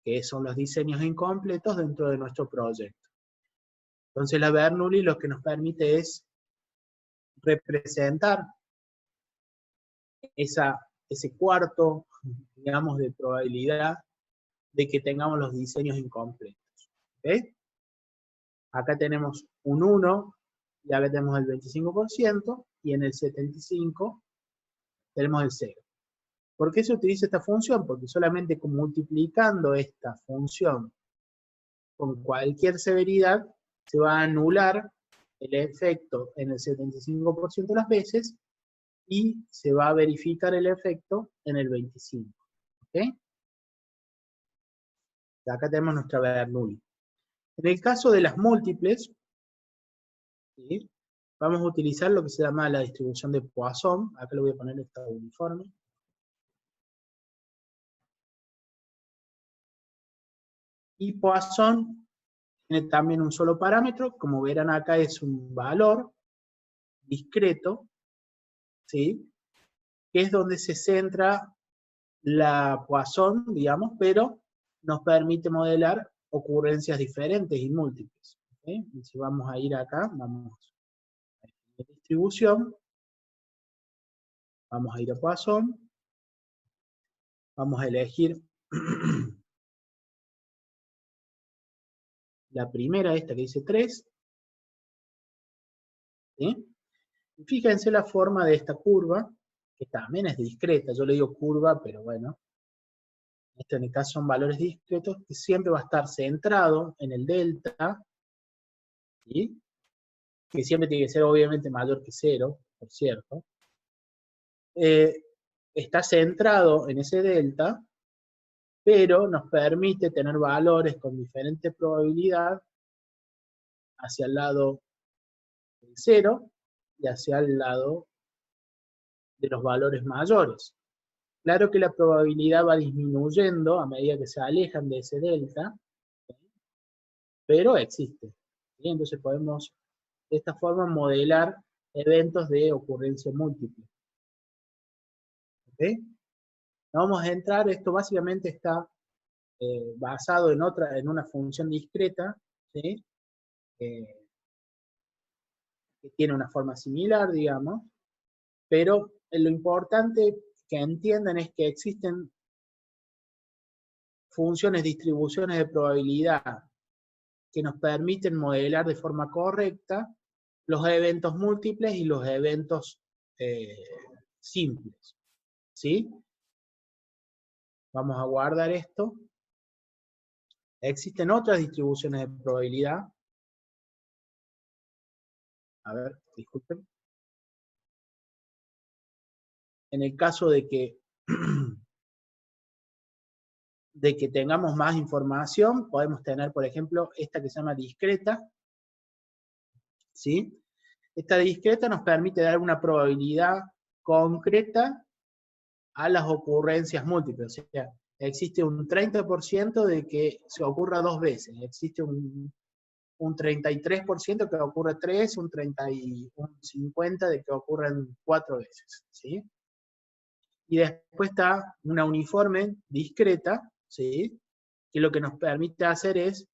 que son los diseños incompletos dentro de nuestro proyecto. Entonces, la Bernoulli lo que nos permite es representar ese cuarto, digamos, de probabilidad de que tengamos los diseños incompletos. ¿Okay? Acá tenemos un 1, y acá tenemos el 25%, y en el 75 tenemos el 0. ¿Por qué se utiliza esta función? Porque solamente multiplicando esta función con cualquier severidad, se va a anular el efecto en el 75% de las veces, y se va a verificar el efecto en el 25%. ¿Ok? Acá tenemos nuestra Bernoulli. En el caso de las múltiples, ¿sí?, vamos a utilizar lo que se llama la distribución de Poisson. Acá le voy a poner esta uniforme. Y Poisson tiene también un solo parámetro. Como verán acá es un valor discreto, ¿sí?, que es donde se centra la Poisson, digamos, pero nos permite modelar ocurrencias diferentes y múltiples. ¿Okay? Y si vamos a ir acá, vamos a la distribución, vamos a ir a Poisson, vamos a elegir la primera, esta que dice 3, ¿sí? Y fíjense la forma de esta curva, que también es discreta, yo le digo curva, pero bueno, Esto en el caso son valores discretos, que siempre va a estar centrado en el delta, ¿sí? Que siempre tiene que ser obviamente mayor que 0, por cierto. Está centrado en ese delta, pero nos permite tener valores con diferente probabilidad hacia el lado del 0 y hacia el lado de los valores mayores. Claro que la probabilidad va disminuyendo a medida que se alejan de ese delta, ¿sí? Pero existe, ¿sí? Entonces podemos de esta forma modelar eventos de ocurrencia múltiple. ¿Okay? No vamos a entrar, esto básicamente está basado en una función discreta, ¿sí? Que tiene una forma similar, digamos, pero lo importante que entiendan es que existen funciones, distribuciones de probabilidad que nos permiten modelar de forma correcta los eventos múltiples y los eventos simples, ¿sí? Vamos a guardar esto. Existen otras distribuciones de probabilidad. A ver, disculpen. En el caso de que tengamos más información, podemos tener, por ejemplo, esta que se llama discreta, ¿sí? Esta discreta nos permite dar una probabilidad concreta a las ocurrencias múltiples. O sea, existe un 30% de que se ocurra 2 veces, existe un 33% que ocurre 3, un 50% de que ocurren 4 veces, ¿sí? Y después está una uniforme discreta, ¿sí? Que lo que nos permite hacer es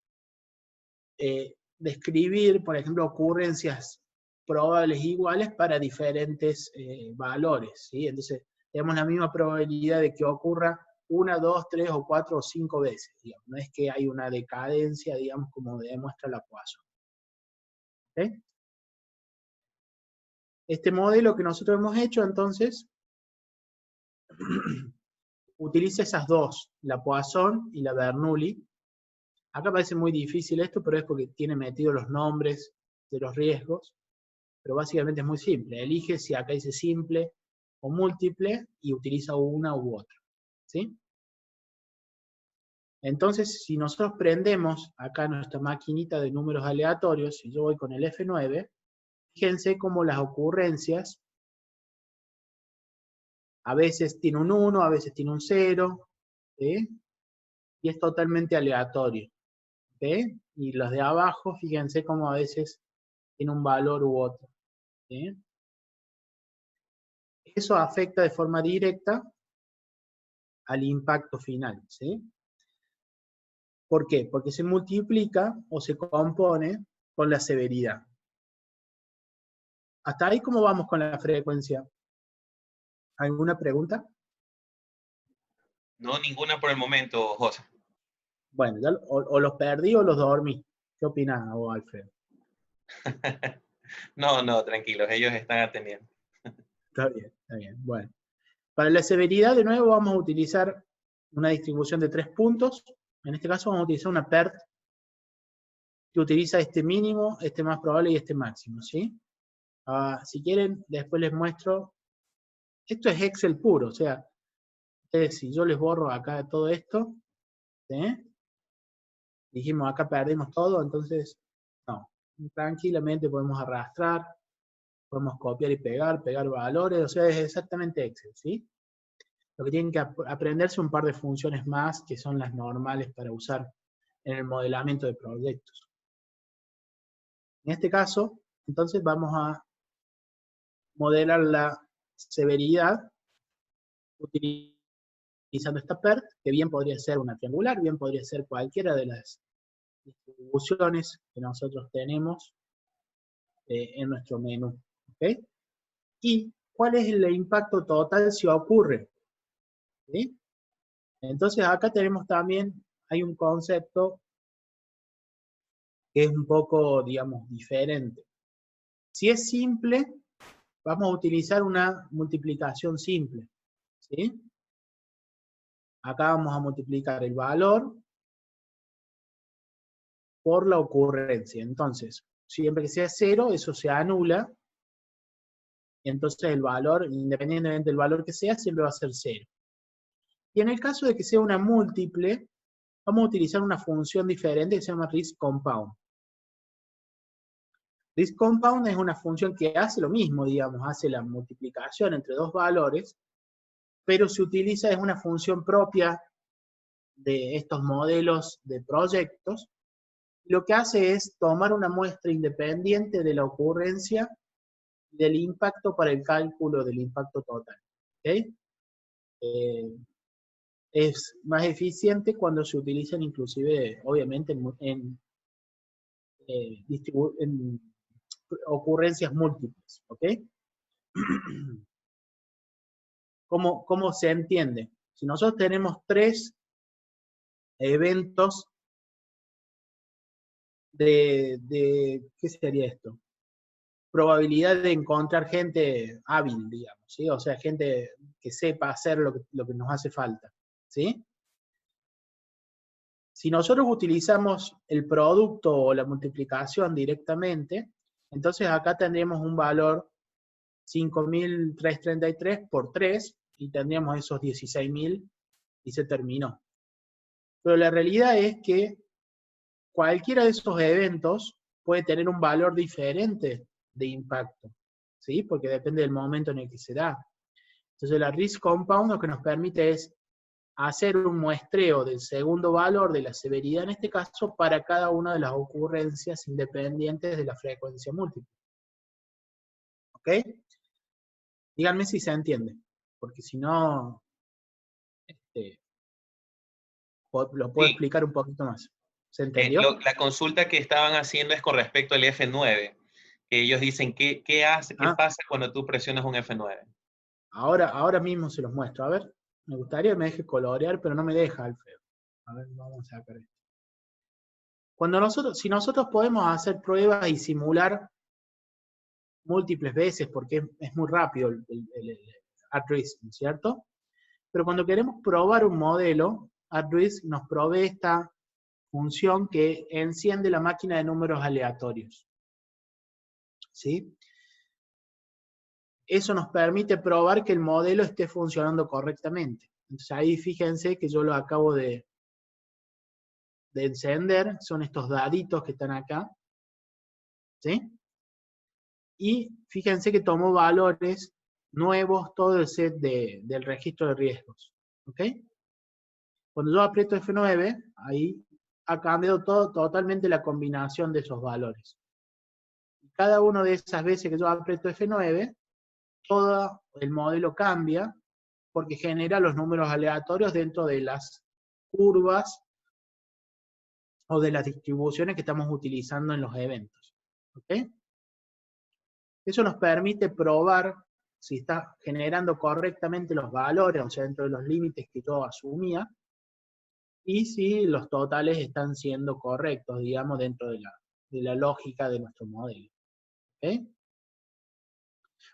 describir, por ejemplo, ocurrencias probables iguales para diferentes valores, ¿sí? Entonces, tenemos la misma probabilidad de que ocurra 1, 2, 3 o 4 o 5 veces, digamos. No es que hay una decadencia, digamos, como demuestra la Poisson. ¿Okay? Este modelo que nosotros hemos hecho, entonces, utiliza esas dos, la Poisson y la Bernoulli. Acá parece muy difícil esto, pero es porque tiene metido los nombres de los riesgos, pero básicamente es muy simple. Elige si acá dice simple o múltiple y utiliza una u otra, ¿sí? Entonces, si nosotros prendemos acá nuestra maquinita de números aleatorios, si yo voy con el F9, fíjense cómo las ocurrencias a veces tiene un 1, a veces tiene un 0, ¿sí? Y es totalmente aleatorio, ¿sí? Y los de abajo, fíjense cómo a veces tiene un valor u otro, ¿sí? Eso afecta de forma directa al impacto final, ¿sí? ¿Por qué? Porque se multiplica o se compone con la severidad. ¿Hasta ahí cómo vamos con la frecuencia? ¿Alguna pregunta? No, ninguna por el momento, José. Bueno, ya, o los perdí o los dormí. ¿Qué opinas vos, Alfredo? No, tranquilos, ellos están atendiendo. Está bien, está bien. Bueno. Para la severidad, de nuevo, vamos a utilizar una distribución de 3 puntos. En este caso vamos a utilizar una PERT que utiliza este mínimo, este más probable y este máximo, ¿sí? Si quieren, después les muestro. Esto es Excel puro, o sea, ustedes, si yo les borro acá todo esto, ¿sí? Dijimos acá perdemos todo, entonces, no. Tranquilamente podemos arrastrar, podemos copiar y pegar valores, o sea, es exactamente Excel, ¿sí? Lo que tienen que aprenderse un par de funciones más, que son las normales para usar en el modelamiento de proyectos. En este caso, entonces vamos a modelar la severidad utilizando esta PERT, que bien podría ser una triangular, bien podría ser cualquiera de las distribuciones que nosotros tenemos en nuestro menú. ¿Okay? ¿Y cuál es el impacto total si ocurre? ¿Sí? Entonces acá tenemos también, hay un concepto que es un poco, digamos, diferente. Si es simple, vamos a utilizar una multiplicación simple, ¿sí? Acá vamos a multiplicar el valor por la ocurrencia. Entonces, siempre que sea 0, eso se anula. Entonces el valor, independientemente del valor que sea, siempre va a ser 0. Y en el caso de que sea una múltiple, vamos a utilizar una función diferente que se llama RISC-compound. RISC-compound es una función que hace lo mismo, digamos, hace la multiplicación entre dos valores, pero se utiliza, es una función propia de estos modelos de proyectos. Lo que hace es tomar una muestra independiente de la ocurrencia del impacto para el cálculo del impacto total. ¿Okay? Es más eficiente cuando se utilizan inclusive, obviamente, en ocurrencias múltiples. ¿Ok? ¿Cómo se entiende? Si nosotros tenemos 3 eventos ¿qué sería esto? Probabilidad de encontrar gente hábil, digamos, ¿sí? O sea, gente que sepa hacer lo que nos hace falta, ¿sí? Si nosotros utilizamos el producto o la multiplicación directamente, entonces acá tendríamos un valor 5.333 por 3 y tendríamos esos 16.000 y se terminó. Pero la realidad es que cualquiera de esos eventos puede tener un valor diferente de impacto, ¿sí? Porque depende del momento en el que se da. Entonces la RISC-compound lo que nos permite es hacer un muestreo del segundo valor de la severidad, en este caso, para cada una de las ocurrencias independientes de la frecuencia múltiple. ¿Ok? Díganme si se entiende, porque si no, lo puedo Sí. explicar un poquito más. ¿Se entendió? La consulta que estaban haciendo es con respecto al F9, que ellos dicen, ¿qué pasa cuando tú presionas un F9? Ahora mismo se los muestro. A ver, me gustaría que me deje colorear, pero no me deja, Alfredo. A ver, vamos a sacar esto. Si nosotros podemos hacer pruebas y simular múltiples veces, porque es muy rápido el ArcRISC, ¿cierto? Pero cuando queremos probar un modelo, ArcRISC nos provee esta función que enciende la máquina de números aleatorios. ¿Sí? Eso nos permite probar que el modelo esté funcionando correctamente. Entonces ahí fíjense que yo lo acabo de encender, son estos daditos que están acá. ¿Sí? Y fíjense que tomó valores nuevos todo el set del registro de riesgos. ¿Ok? Cuando yo aprieto F9, ahí ha cambiado totalmente la combinación de esos valores. Cada una de esas veces que yo aprieto F9, todo el modelo cambia porque genera los números aleatorios dentro de las curvas o de las distribuciones que estamos utilizando en los eventos. ¿Ok? Eso nos permite probar si está generando correctamente los valores, o sea, dentro de los límites que yo asumía, y si los totales están siendo correctos, digamos, dentro de la lógica de nuestro modelo. ¿Okay?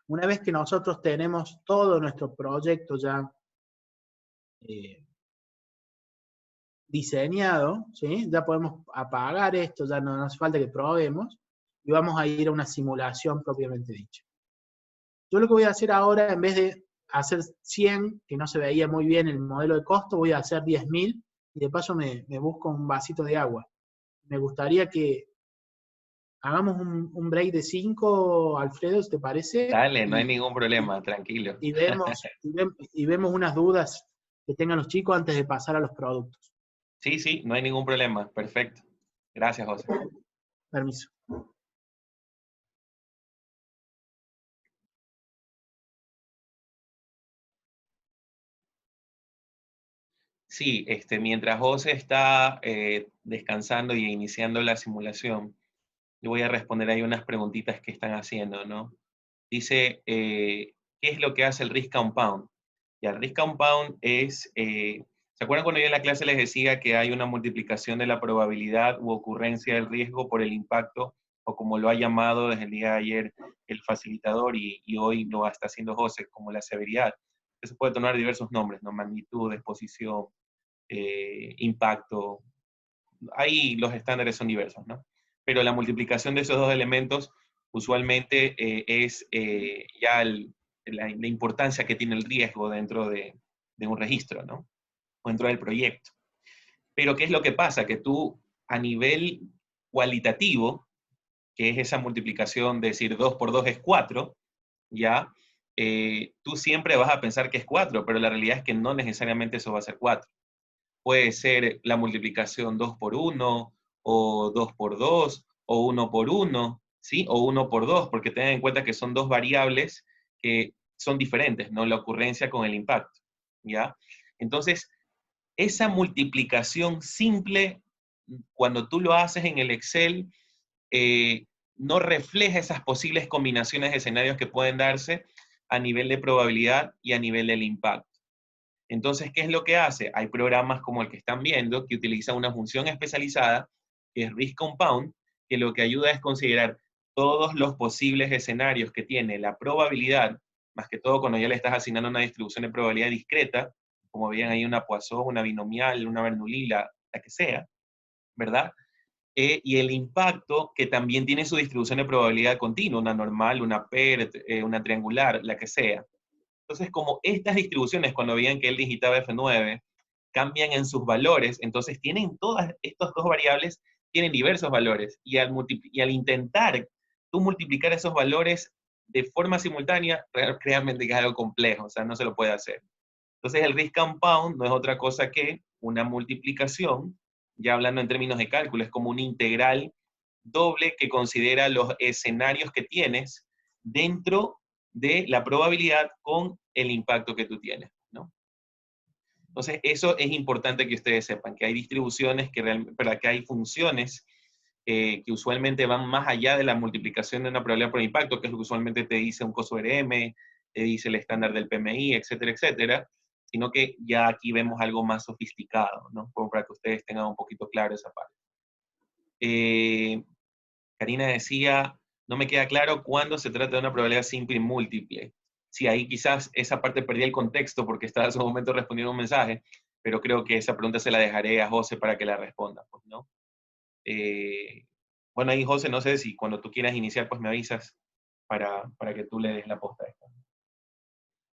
Una vez que nosotros tenemos todo nuestro proyecto ya diseñado, ¿sí? Ya podemos apagar esto, ya no hace falta que probemos, y vamos a ir a una simulación propiamente dicha. Yo lo que voy a hacer ahora, en vez de hacer 100, que no se veía muy bien el modelo de costo, voy a hacer 10.000, y de paso me busco un vasito de agua. Me gustaría que hagamos un break de 5, Alfredo, ¿te parece? Dale, no hay ningún problema, tranquilo. Y vemos unas dudas que tengan los chicos antes de pasar a los productos. Sí, no hay ningún problema, perfecto. Gracias, José. Permiso. Sí, mientras José está descansando y iniciando la simulación, yo voy a responder ahí unas preguntitas que están haciendo, ¿no? Dice, ¿qué es lo que hace el risk compound? Y el risk compound es, ¿se acuerdan cuando yo en la clase les decía que hay una multiplicación de la probabilidad u ocurrencia del riesgo por el impacto, o como lo ha llamado desde el día de ayer el facilitador y hoy lo está haciendo José, como la severidad? Eso puede tomar diversos nombres, ¿no? Magnitud, exposición, impacto. Ahí los estándares son diversos, ¿no? Pero la multiplicación de esos dos elementos usualmente es ya la importancia que tiene el riesgo dentro de un registro, ¿no? O dentro del proyecto. Pero ¿qué es lo que pasa? Que tú, a nivel cualitativo, que es esa multiplicación de decir 2 por 2 es 4, ¿ya? Tú siempre vas a pensar que es 4, pero la realidad es que no necesariamente eso va a ser 4. Puede ser la multiplicación 2 por 1, o 2 por 2, o 1 por 1, ¿sí? O 1 por 2, porque tengan en cuenta que son dos variables que son diferentes, ¿no? La ocurrencia con el impacto, ¿ya? Entonces, esa multiplicación simple, cuando tú lo haces en el Excel, no refleja esas posibles combinaciones de escenarios que pueden darse a nivel de probabilidad y a nivel del impacto. Entonces, ¿qué es lo que hace? Hay programas como el que están viendo que utilizan una función especializada, que es Risk Compound, que lo que ayuda es considerar todos los posibles escenarios que tiene la probabilidad, más que todo cuando ya le estás asignando una distribución de probabilidad discreta, como veían ahí una Poisson, una binomial, una Bernoulli, la que sea, ¿verdad? Y el impacto que también tiene su distribución de probabilidad continua, una normal, una PERT, una triangular, la que sea. Entonces, como estas distribuciones, cuando veían que él digitaba F9, cambian en sus valores, entonces tienen todas estas dos variables, tienen diversos valores, y al intentar tú multiplicar esos valores de forma simultánea, realmente es algo complejo, o sea, no se lo puede hacer. Entonces, el risk compound no es otra cosa que una multiplicación, ya hablando en términos de cálculo, es como una integral doble que considera los escenarios que tienes dentro de la probabilidad con el impacto que tú tienes, ¿no? Entonces, eso es importante que ustedes sepan, que hay distribuciones, que hay funciones que usualmente van más allá de la multiplicación de una probabilidad por impacto, que es lo que usualmente te dice un coso-RM, te dice el estándar del PMI, etcétera, etcétera, sino que ya aquí vemos algo más sofisticado, ¿no? Como para que ustedes tengan un poquito claro esa parte. Karina decía, no me queda claro cuándo se trata de una probabilidad simple y múltiple. Sí, ahí quizás esa parte perdí el contexto porque estaba en su momento respondiendo un mensaje, pero creo que esa pregunta se la dejaré a José para que la responda, pues, ¿no? Bueno, ahí José, no sé si cuando tú quieras iniciar, pues me avisas para que tú le des la posta a esto.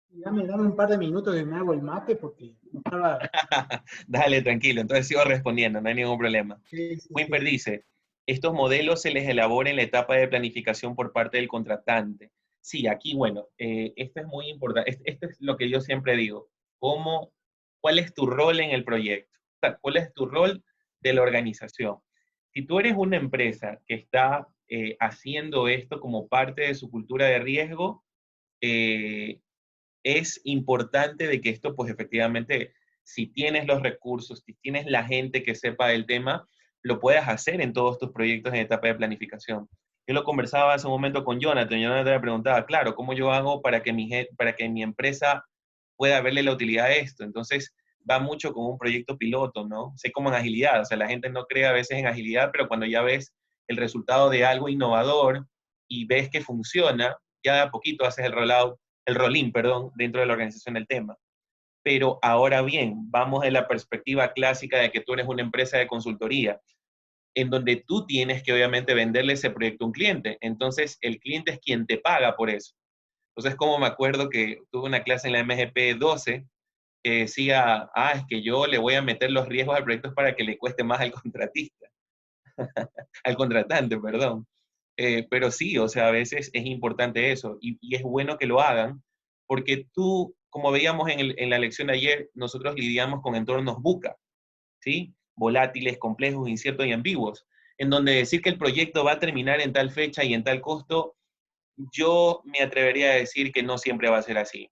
Dame un par de minutos que me hago el mate porque estaba... Dale, tranquilo, entonces sigo respondiendo, no hay ningún problema. Sí, sí, Wimper sí. dice, estos modelos se les elabora en la etapa de planificación por parte del contratante. Sí, aquí, bueno, esto es muy importante, esto es lo que yo siempre digo, ¿cuál es tu rol en el proyecto? O sea, ¿cuál es tu rol de la organización? Si tú eres una empresa que está haciendo esto como parte de su cultura de riesgo, es importante de que esto, pues efectivamente, si tienes los recursos, si tienes la gente que sepa del tema, lo puedas hacer en todos tus proyectos en etapa de planificación. Yo lo conversaba hace un momento con Jonathan. Jonathan me preguntaba, claro, ¿cómo yo hago para que mi empresa pueda verle la utilidad de esto? Entonces, va mucho con un proyecto piloto, ¿no? Sé como en agilidad, o sea, la gente no cree a veces en agilidad, pero cuando ya ves el resultado de algo innovador y ves que funciona, ya de a poquito haces el rolling, perdón, dentro de la organización del tema. Pero ahora bien, vamos de la perspectiva clásica de que tú eres una empresa de consultoría, en donde tú tienes que obviamente venderle ese proyecto a un cliente. Entonces, el cliente es quien te paga por eso. Entonces, como me acuerdo que tuve una clase en la MGP 12 que decía, es que yo le voy a meter los riesgos al proyecto para que le cueste más al contratista, al contratante, perdón. Pero sí, o sea, a veces es importante eso y es bueno que lo hagan porque tú, como veíamos en la lección de ayer, nosotros lidiamos con entornos VUCA, ¿sí? Volátiles, complejos, inciertos y ambiguos, en donde decir que el proyecto va a terminar en tal fecha y en tal costo, yo me atrevería a decir que no siempre va a ser así.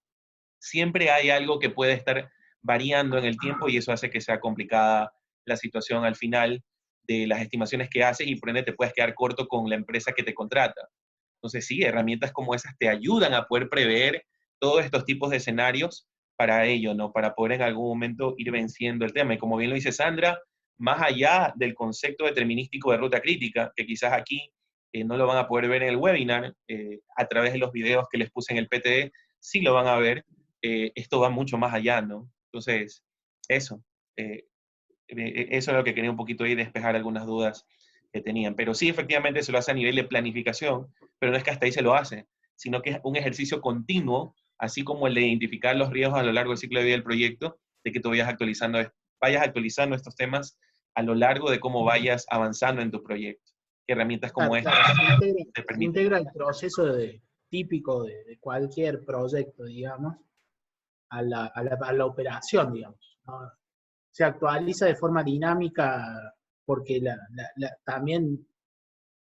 Siempre hay algo que puede estar variando en el tiempo y eso hace que sea complicada la situación al final de las estimaciones que haces y por ende te puedes quedar corto con la empresa que te contrata. Entonces sí, herramientas como esas te ayudan a poder prever todos estos tipos de escenarios para ello, ¿no? Para poder en algún momento ir venciendo el tema. Y como bien lo dice Sandra, más allá del concepto determinístico de ruta crítica, que quizás aquí no lo van a poder ver en el webinar, a través de los videos que les puse en el PTE, sí lo van a ver, esto va mucho más allá, ¿no? Entonces, eso. Eso es lo que quería un poquito ahí despejar algunas dudas que tenían. Pero sí, efectivamente se lo hace a nivel de planificación, pero no es que hasta ahí se lo hace, sino que es un ejercicio continuo, así como el de identificar los riesgos a lo largo del ciclo de vida del proyecto, de que tú vayas actualizando estos temas a lo largo de cómo vayas avanzando en tu proyecto. Herramientas como Claro, esta claro, te se permiten. integra el proceso típico de cualquier proyecto, digamos, a la operación, digamos, ¿no? Se actualiza de forma dinámica porque también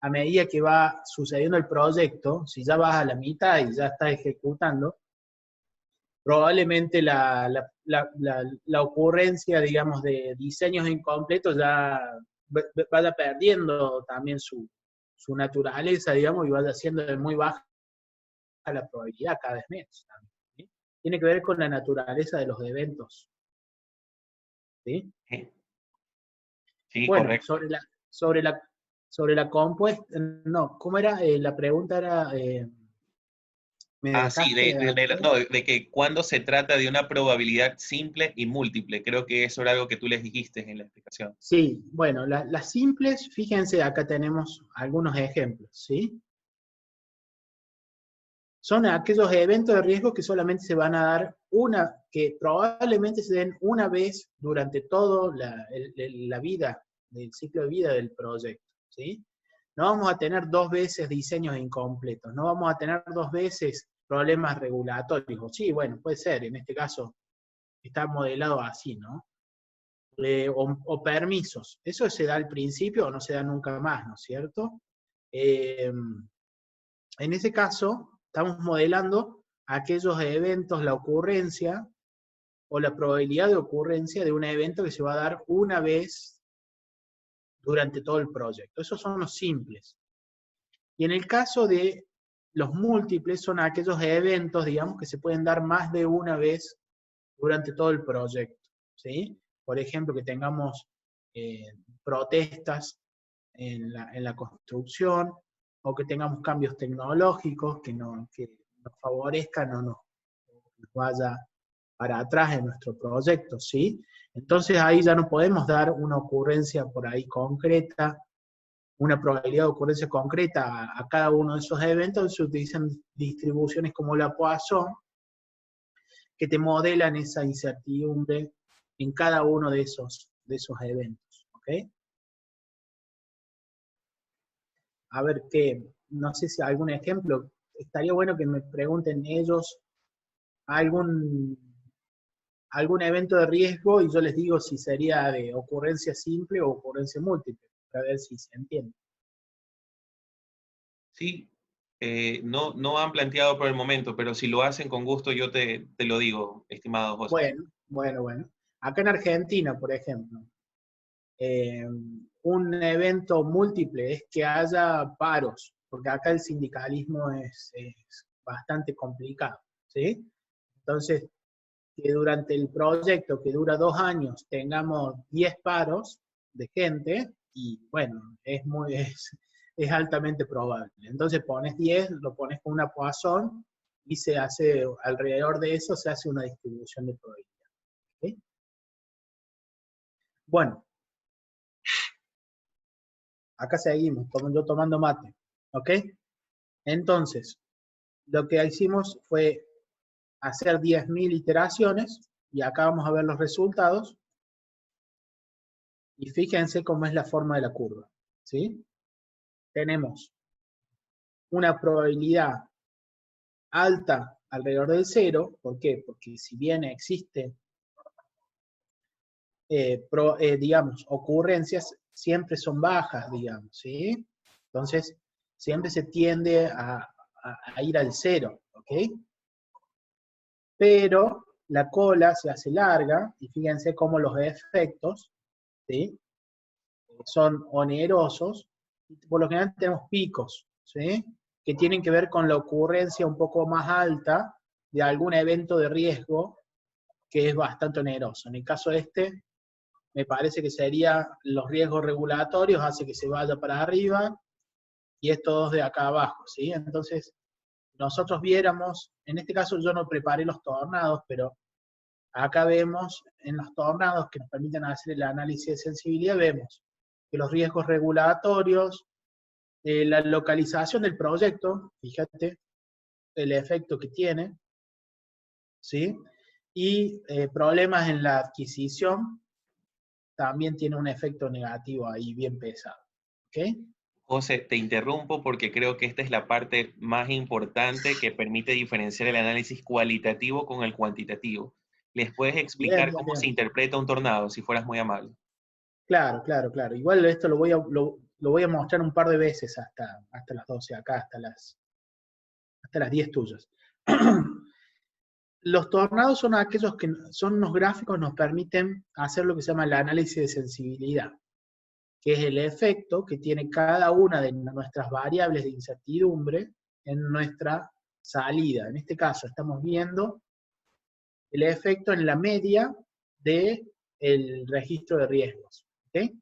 a medida que va sucediendo el proyecto, si ya vas a la mitad y ya estás ejecutando, probablemente la ocurrencia, digamos, de diseños incompletos ya vaya perdiendo también su naturaleza, digamos, y vaya siendo de muy baja la probabilidad cada vez menos. ¿Sí? Tiene que ver con la naturaleza de los eventos. ¿Sí? Sí, Bueno, correcto. sobre la, sobre la compuesta, no, ¿cómo era? La pregunta era, me Ah, sí, dejaste no, de que cuando se trata de una probabilidad simple y múltiple, creo que eso era algo que tú les dijiste en la explicación. Sí, bueno, las simples, fíjense, acá tenemos algunos ejemplos, ¿sí? Son aquellos eventos de riesgo que solamente se van a dar que probablemente se den una vez durante toda la vida, del ciclo de vida del proyecto, ¿sí? No vamos a tener dos veces diseños incompletos, no vamos a tener dos veces problemas regulatorios. Sí, bueno, puede ser, en este caso está modelado así, ¿no? O permisos. Eso se da al principio o no se da nunca más, ¿no es cierto? En ese caso, estamos modelando aquellos eventos, la ocurrencia o la probabilidad de ocurrencia de un evento que se va a dar una vez durante todo el proyecto. Esos son los simples. Y en el caso de los múltiples, son aquellos eventos, digamos, que se pueden dar más de una vez durante todo el proyecto. ¿Sí? Por ejemplo, que tengamos protestas en la construcción, o que tengamos cambios tecnológicos que nos favorezcan o nos vaya para atrás en nuestro proyecto, ¿sí? Entonces ahí ya no podemos dar una ocurrencia por ahí concreta, una probabilidad de ocurrencia concreta a cada uno de esos eventos. Se utilizan distribuciones como la Poisson, que te modelan esa incertidumbre en cada uno de esos eventos, ¿ok? A ver, no sé si algún ejemplo, estaría bueno que me pregunten ellos algún, algún evento de riesgo y yo les digo si sería de ocurrencia simple o ocurrencia múltiple, para ver si se entiende. Sí, no han planteado por el momento, pero si lo hacen con gusto, yo te lo digo, estimado José. Bueno. Acá en Argentina, por ejemplo, un evento múltiple es que haya paros, porque acá el sindicalismo es bastante complicado, ¿sí? Entonces, que durante el proyecto que dura 2 años tengamos 10 paros de gente, y bueno, es altamente probable. Entonces pones 10, lo pones con una Poisson, y se hace, alrededor de eso se hace una distribución de probabilidad. ¿Okay? Bueno, acá seguimos, yo tomando mate. ¿Ok? Entonces, lo que hicimos fue hacer 10.000 iteraciones, y acá vamos a ver los resultados. Y fíjense cómo es la forma de la curva, ¿sí? Tenemos una probabilidad alta alrededor del cero. ¿Por qué? Porque si bien existe, digamos, ocurrencias, siempre son bajas, digamos, ¿sí? Entonces, siempre se tiende a ir al cero, ¿ok? Pero la cola se hace larga, y fíjense cómo los efectos, ¿sí?, son onerosos, y por lo general tenemos picos, ¿sí?, que tienen que ver con la ocurrencia un poco más alta de algún evento de riesgo que es bastante oneroso. En el caso este, me parece que sería los riesgos regulatorios, hace que se vaya para arriba, y estos dos de acá abajo, ¿sí? Entonces, nosotros viéramos, en este caso yo no preparé los tornados, pero Acá vemos en los tornados que nos permiten hacer el análisis de sensibilidad, vemos que los riesgos regulatorios, la localización del proyecto, fíjate el efecto que tiene, ¿sí? Y problemas en la adquisición, también tiene un efecto negativo ahí bien pesado. ¿Ok? José, te interrumpo porque creo que esta es la parte más importante que permite diferenciar el análisis cualitativo con el cuantitativo. ¿Les puedes Bien, explicar bien, cómo se bien. interpreta un tornado, si fueras muy amable? Claro, claro, claro. Igual esto lo voy a mostrar un par de veces hasta las 12 acá, hasta las 10 tuyas. Los tornados son aquellos que son unos gráficos que nos permiten hacer lo que se llama el análisis de sensibilidad, que es el efecto que tiene cada una de nuestras variables de incertidumbre en nuestra salida. En este caso estamos viendo el efecto en la media del registro de riesgos. ¿Okay?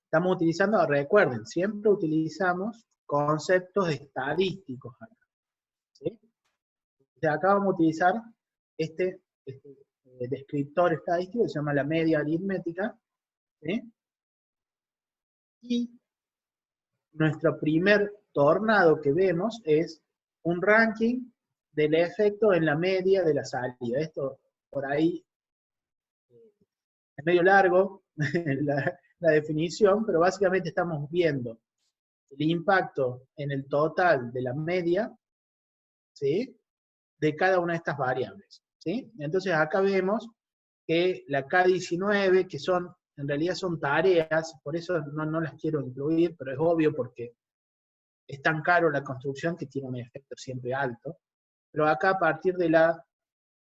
Estamos utilizando, recuerden, siempre utilizamos conceptos estadísticos acá. ¿Sí? Acá vamos a utilizar este descriptor estadístico que se llama la media aritmética, ¿sí? Y nuestro primer tornado que vemos es un ranking del efecto en la media de la salida. Esto por ahí es medio largo la definición, pero básicamente estamos viendo el impacto en el total de la media, ¿sí? De cada una de estas variables, ¿sí? Entonces acá vemos que la K19, que en realidad son tareas, por eso no las quiero incluir, pero es obvio porque es tan caro la construcción que tiene un efecto siempre alto. Pero acá a partir de la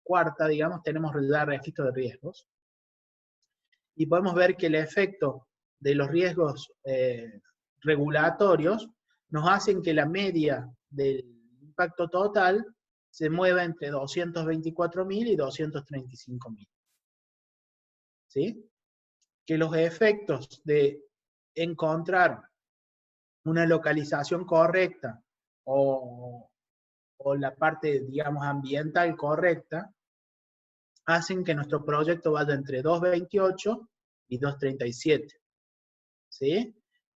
cuarta, digamos, tenemos ya registro de riesgos. Y podemos ver que el efecto de los riesgos regulatorios nos hacen que la media del impacto total se mueva entre 224.000 y 235.000. ¿Sí? Que los efectos de encontrar una localización correcta o la parte, digamos, ambiental correcta, hacen que nuestro proyecto vaya entre 228 y 237. ¿Sí?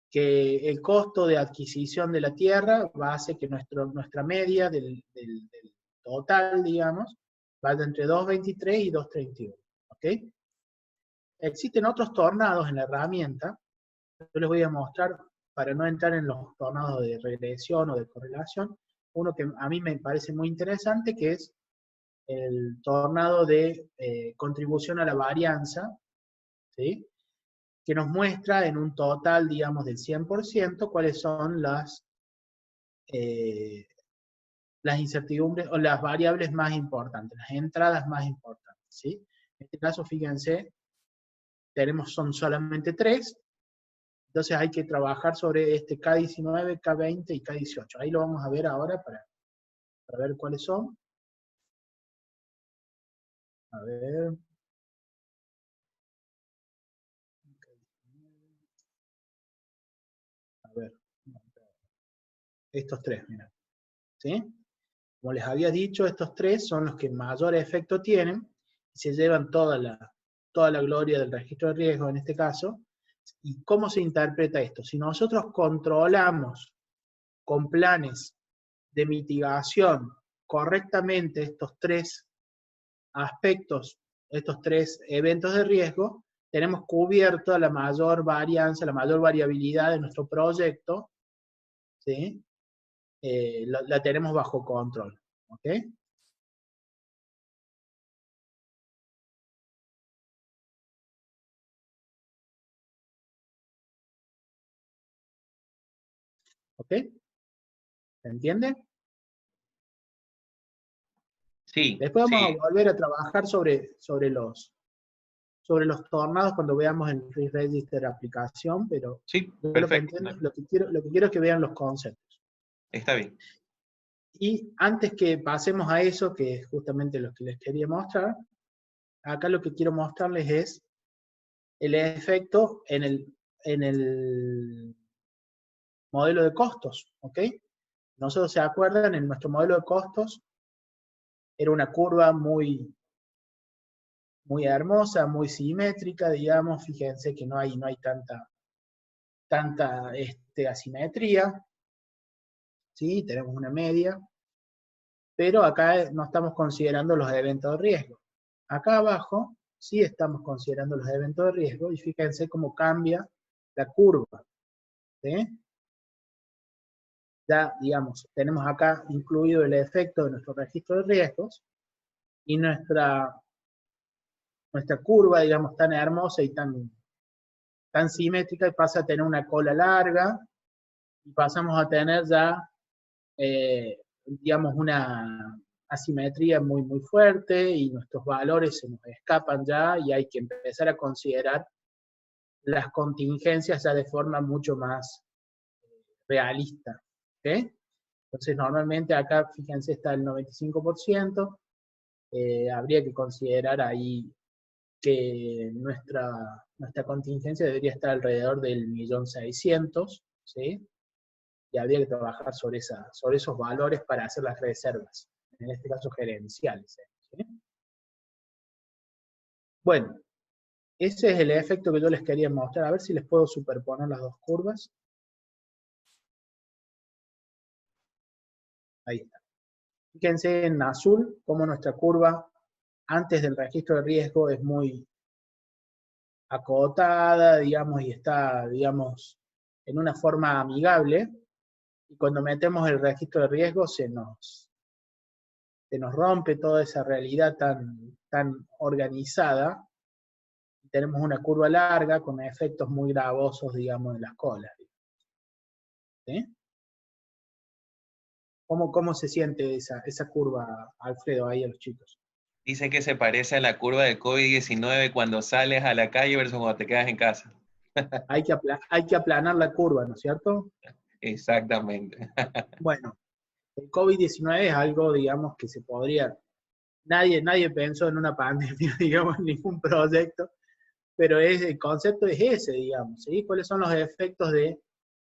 Que el costo de adquisición de la tierra va a hacer que nuestra media del total, digamos, vaya entre 223 y 231. ¿Ok? Existen otros tornados en la herramienta. Yo les voy a mostrar, para no entrar en los tornados de regresión o de correlación, uno que a mí me parece muy interesante, que es el tornado de contribución a la varianza, ¿sí? Que nos muestra en un total, digamos, del 100%, cuáles son las incertidumbres o las variables más importantes, las entradas más importantes, ¿sí? En este caso, fíjense, son solamente 3, entonces hay que trabajar sobre este K19, K20 y K18. Ahí lo vamos a ver ahora para ver cuáles son. A ver. A ver. Estos 3, mira. ¿Sí? Como les había dicho, estos 3 son los que mayor efecto tienen y se llevan toda la gloria del registro de riesgo en este caso. ¿Y cómo se interpreta esto? Si nosotros controlamos con planes de mitigación correctamente estos 3 aspectos, estos 3 eventos de riesgo, tenemos cubierto la mayor varianza, la mayor variabilidad de nuestro proyecto, ¿sí? La tenemos bajo control. ¿Ok? ¿Ok? ¿Se entiende? Sí, Después vamos sí, a volver a trabajar sobre los tornados cuando veamos el Risk Register aplicación, pero sí, yo perfecto. lo que quiero es que vean los conceptos. Está bien. Y antes que pasemos a eso, que es justamente lo que les quería mostrar, acá lo que quiero mostrarles es el efecto en el modelo de costos, ¿ok? Nosotros, ¿se acuerdan? En nuestro modelo de costos era una curva muy muy hermosa, muy simétrica, digamos. Fíjense que no hay tanta asimetría, ¿sí? Tenemos una media, pero acá no estamos considerando los eventos de riesgo. Acá abajo sí estamos considerando los eventos de riesgo, y fíjense cómo cambia la curva, ¿sí? Ya, digamos, tenemos acá incluido el efecto de nuestro registro de riesgos, y nuestra curva, digamos, tan hermosa y tan simétrica, pasa a tener una cola larga, y pasamos a tener ya, digamos, una asimetría muy, muy fuerte, y nuestros valores se nos escapan ya, y hay que empezar a considerar las contingencias ya de forma mucho más realista. ¿Okay? Entonces, normalmente acá, fíjense, está el 95%, habría que considerar ahí que nuestra contingencia debería estar alrededor del 1.600.000, ¿sí? Y habría que trabajar sobre esos valores para hacer las reservas, en este caso gerenciales, ¿sí? Bueno, ese es el efecto que yo les quería mostrar. A ver si les puedo superponer las dos curvas. Ahí está. Fíjense en azul cómo nuestra curva antes del registro de riesgo es muy acotada, digamos, y está, digamos, en una forma amigable. Y cuando metemos el registro de riesgo se nos rompe toda esa realidad tan organizada. Tenemos una curva larga con efectos muy gravosos, digamos, en las colas. ¿Sí? ¿Cómo se siente esa curva, Alfredo, ahí a los chicos? Dicen que se parece a la curva del COVID-19 cuando sales a la calle versus cuando te quedas en casa. Hay que aplanar la curva, ¿no es cierto? Exactamente. Bueno, el COVID-19 es algo, digamos, que se podría... Nadie pensó en una pandemia, digamos, en ningún proyecto, pero el concepto es ese, digamos, ¿sí? ¿Cuáles son los efectos de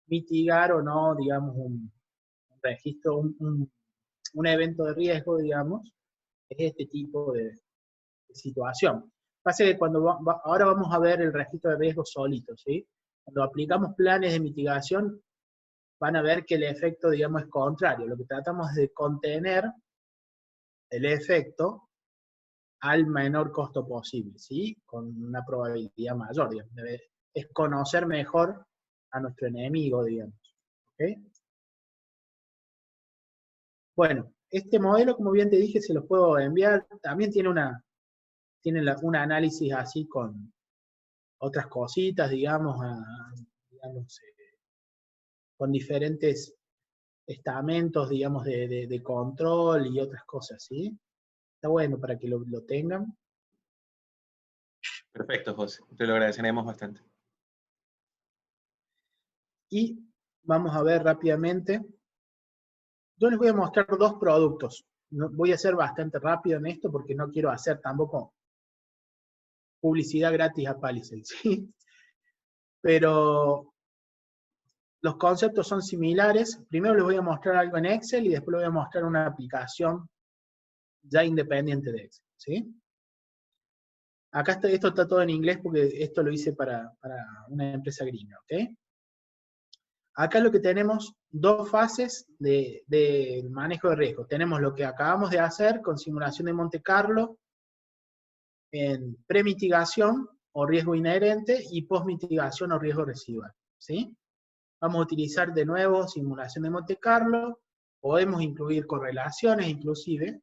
mitigar o no, digamos, un registro, un evento de riesgo, digamos? Es este tipo de situación. Pasa que ahora vamos a ver el registro de riesgo solito, ¿sí? Cuando aplicamos planes de mitigación, van a ver que el efecto, digamos, es contrario. Lo que tratamos es de contener el efecto al menor costo posible, ¿sí? Con una probabilidad mayor, digamos. Es conocer mejor a nuestro enemigo, digamos. ¿Okay? Bueno, este modelo, como bien te dije, se los puedo enviar. También tiene un análisis así con otras cositas, digamos, con diferentes estamentos, digamos, de control y otras cosas, ¿sí? Está bueno para que lo tengan. Perfecto, José. Te lo agradeceremos bastante. Y vamos a ver rápidamente. Yo les voy a mostrar dos productos. Voy a ser bastante rápido en esto porque no quiero hacer tampoco publicidad gratis a Palisade, ¿sí? Pero los conceptos son similares. Primero les voy a mostrar algo en Excel y después les voy a mostrar una aplicación ya independiente de Excel, ¿sí? Acá esto está todo en inglés porque esto lo hice para una empresa gringa, ¿ok? Acá lo que tenemos, dos fases de manejo de riesgo. Tenemos lo que acabamos de hacer con simulación de Monte Carlo, en premitigación o riesgo inherente y postmitigación o riesgo residual, ¿sí? Vamos a utilizar de nuevo simulación de Monte Carlo, podemos incluir correlaciones inclusive.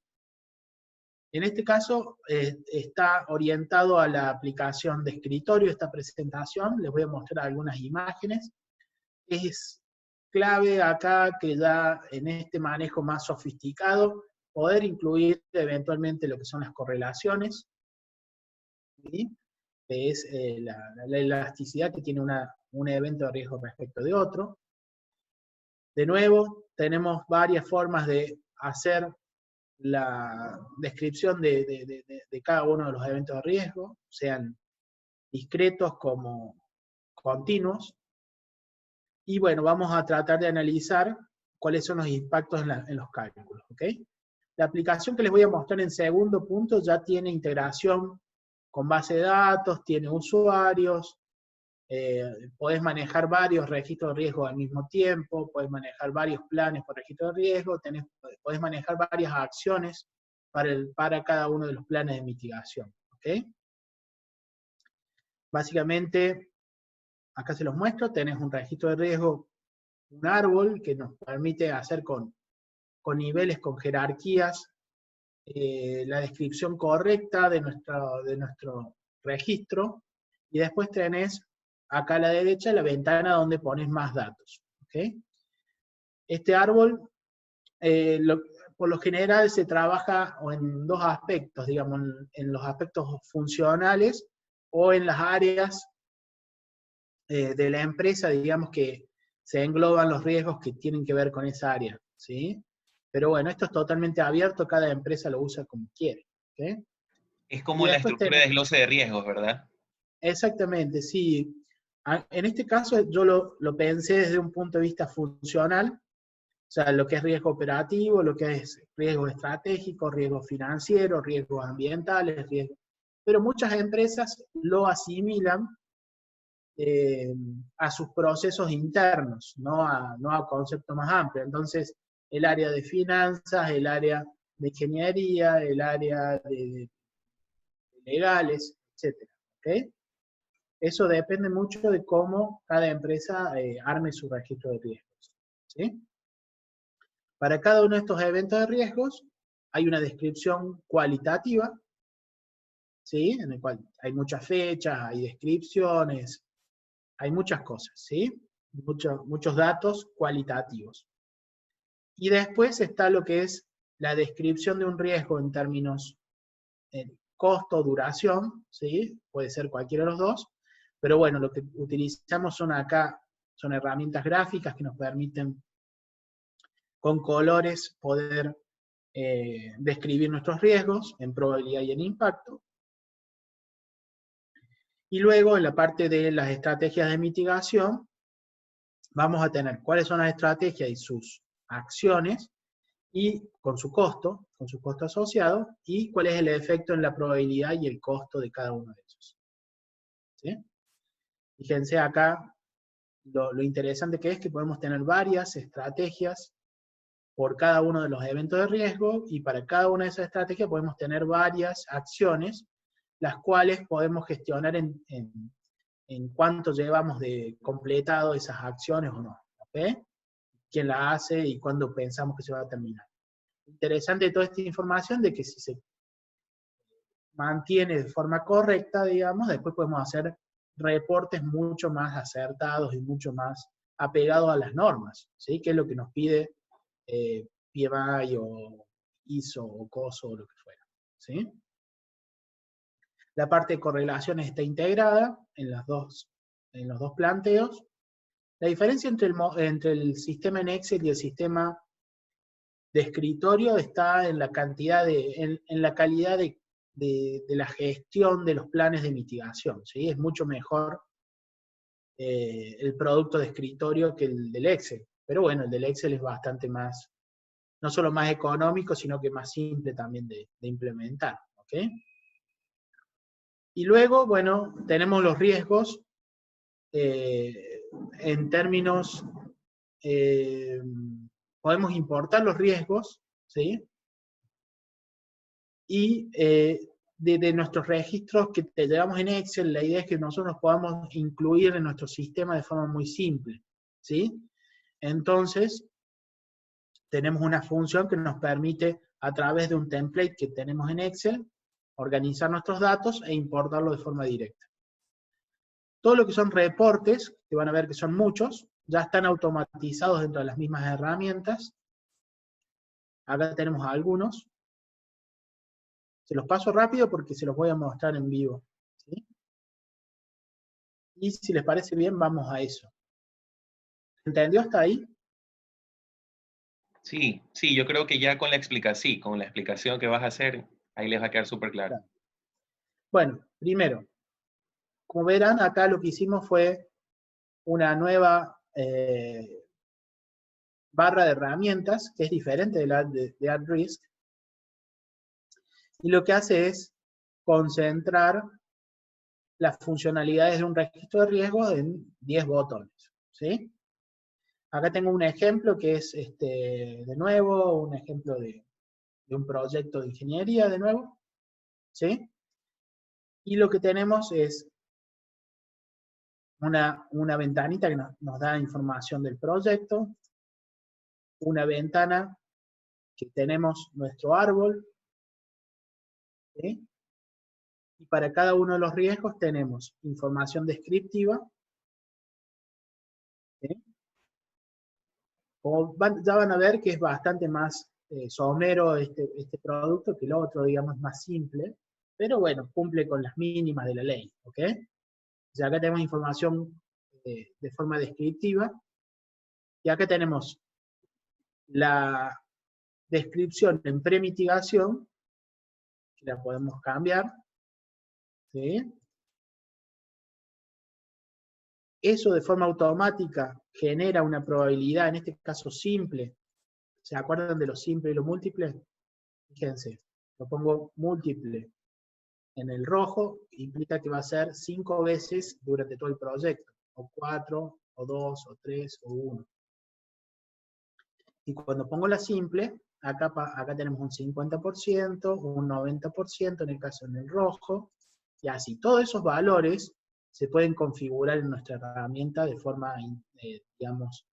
En este caso está orientado a la aplicación de escritorio esta presentación, les voy a mostrar algunas imágenes. Es clave acá que ya en este manejo más sofisticado poder incluir eventualmente lo que son las correlaciones, ¿sí? Que es la elasticidad que tiene un evento de riesgo respecto de otro. De nuevo, tenemos varias formas de hacer la descripción de cada uno de los eventos de riesgo, sean discretos como continuos. Y bueno, vamos a tratar de analizar cuáles son los impactos en los cálculos, ¿ok? La aplicación que les voy a mostrar en segundo punto ya tiene integración con base de datos, tiene usuarios, podés manejar varios registros de riesgo al mismo tiempo, podés manejar varios planes por registro de riesgo, podés manejar varias acciones para cada uno de los planes de mitigación. ¿Okay? Básicamente, acá se los muestro, tenés un registro de riesgo, un árbol que nos permite hacer con niveles, con jerarquías, la descripción correcta de nuestro registro, y después tenés acá a la derecha la ventana donde pones más datos. ¿Okay? Este árbol, por lo general se trabaja en dos aspectos, digamos, en los aspectos funcionales o en las áreas de la empresa, digamos, que se engloban los riesgos que tienen que ver con esa área, ¿sí? Pero bueno, esto es totalmente abierto, cada empresa lo usa como quiere. ¿Okay? Es Y como la después estructura de desglose de riesgos, ¿verdad? exactamente, sí. En este caso yo lo pensé desde un punto de vista funcional, o sea, lo que es riesgo operativo, lo que es riesgo estratégico, riesgo financiero, riesgos ambientales, pero muchas empresas lo asimilan a sus procesos internos, no a conceptos más amplios. Entonces, el área de finanzas, el área de ingeniería, el área de legales, etc. ¿Okay? Eso depende mucho de cómo cada empresa arme su registro de riesgos. ¿Sí? Para cada uno de estos eventos de riesgos hay una descripción cualitativa, ¿sí? En el cual hay muchas fechas, hay descripciones, hay muchas cosas, ¿sí? Muchos datos cualitativos. Y después está lo que es la descripción de un riesgo en términos costo, duración, ¿sí? Puede ser cualquiera de los dos, pero bueno, lo que utilizamos son herramientas gráficas que nos permiten con colores poder describir nuestros riesgos en probabilidad y en impacto. Y luego en la parte de las estrategias de mitigación, vamos a tener cuáles son las estrategias y sus acciones, y con su costo asociado, y cuál es el efecto en la probabilidad y el costo de cada uno de esos. ¿Sí? Fíjense acá lo interesante que es que podemos tener varias estrategias por cada uno de los eventos de riesgo, y para cada una de esas estrategias podemos tener varias acciones, las cuales podemos gestionar en cuánto llevamos de completado esas acciones o no. ¿Okay? Quién la hace y cuándo pensamos que se va a terminar. Interesante toda esta información de que si se mantiene de forma correcta, digamos, después podemos hacer reportes mucho más acertados y mucho más apegados a las normas, ¿sí? Que es lo que nos pide PMI o ISO o COSO o lo que fuera, ¿sí? La parte de correlación está integrada en los dos planteos. La diferencia entre el sistema en Excel y el sistema de escritorio está en la cantidad en la calidad de la gestión de los planes de mitigación, ¿sí? Es mucho mejor el producto de escritorio que el del Excel. Pero bueno, el del Excel es bastante más, no solo más económico, sino que más simple también de implementar. ¿Okay? Y luego, bueno, tenemos los riesgos en términos, podemos importar los riesgos, ¿sí? Y de nuestros registros que te llevamos en Excel, la idea es que nosotros podamos incluir en nuestro sistema de forma muy simple, ¿sí? Entonces, tenemos una función que nos permite, a través de un template que tenemos en Excel, organizar nuestros datos e importarlo de forma directa. Todo lo que son reportes, que van a ver que son muchos, ya están automatizados dentro de las mismas herramientas. Acá tenemos algunos. Se los paso rápido porque se los voy a mostrar en vivo, ¿sí? Y si les parece bien, vamos a eso. ¿Entendió hasta ahí? Sí, sí, yo creo que ya con la explicación que vas a hacer, ahí les va a quedar súper claro. Bueno, primero, como verán, acá lo que hicimos fue una nueva barra de herramientas, que es diferente de la de AdRisk, y lo que hace es concentrar las funcionalidades de un registro de riesgo en 10 botones, ¿sí? Acá tengo un ejemplo que es, de nuevo, un ejemplo de un proyecto de ingeniería, de nuevo, ¿sí? Y lo que tenemos es una ventanita que nos da información del proyecto, una ventana que tenemos nuestro árbol, ¿sí? Y para cada uno de los riesgos tenemos información descriptiva, ¿sí? Ya van a ver que es bastante más somero este producto que el otro, digamos, más simple, pero bueno, cumple con las mínimas de la ley, ¿ok? Ya acá tenemos información de forma descriptiva, y acá tenemos la descripción en premitigación, que la podemos cambiar, ¿sí? Eso de forma automática genera una probabilidad, en este caso simple. ¿Se acuerdan de lo simple y lo múltiple? Fíjense, lo pongo múltiple en el rojo, implica que va a ser 5 veces durante todo el proyecto, o 4, o 2, o 3, o 1. Y cuando pongo la simple, acá tenemos un 50%, un 90% en el caso en el rojo, y así. Todos esos valores se pueden configurar en nuestra herramienta de forma, digamos,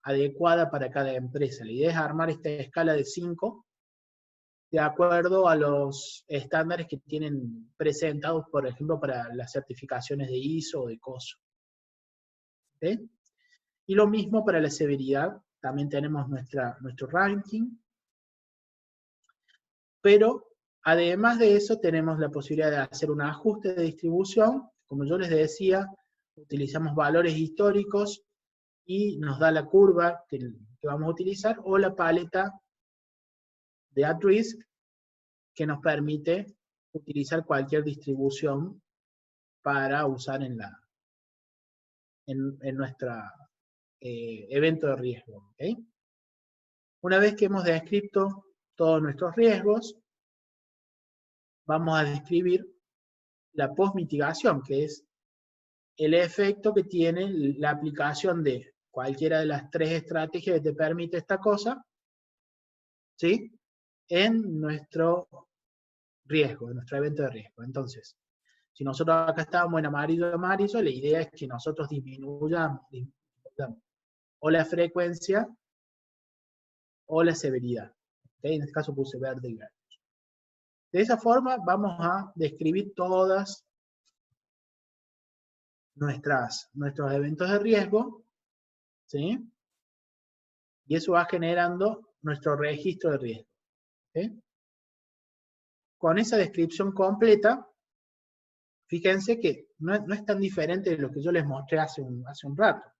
adecuada para cada empresa. La idea es armar esta escala de 5 de acuerdo a los estándares que tienen presentados, por ejemplo, para las certificaciones de ISO o de COSO. ¿Okay? Y lo mismo para la severidad, también tenemos nuestro ranking, pero además de eso tenemos la posibilidad de hacer un ajuste de distribución. Como yo les decía, utilizamos valores históricos y nos da la curva que vamos a utilizar, o la paleta de at-risk, que nos permite utilizar cualquier distribución para usar en nuestro evento de riesgo. ¿Okay? Una vez que hemos descrito todos nuestros riesgos, vamos a describir la post-mitigación, que es el efecto que tiene la aplicación de cualquiera de las 3 estrategias que te permite esta cosa, ¿sí? En nuestro riesgo, en nuestro evento de riesgo. Entonces, si nosotros acá estábamos en amarillo, la idea es que nosotros disminuyamos o la frecuencia o la severidad. ¿Okay? En este caso puse verde y verde. De esa forma vamos a describir todas nuestros eventos de riesgo, ¿sí? Y eso va generando nuestro registro de riesgo. ¿Sí? Con esa descripción completa, fíjense que no es tan diferente de lo que yo les mostré hace un rato.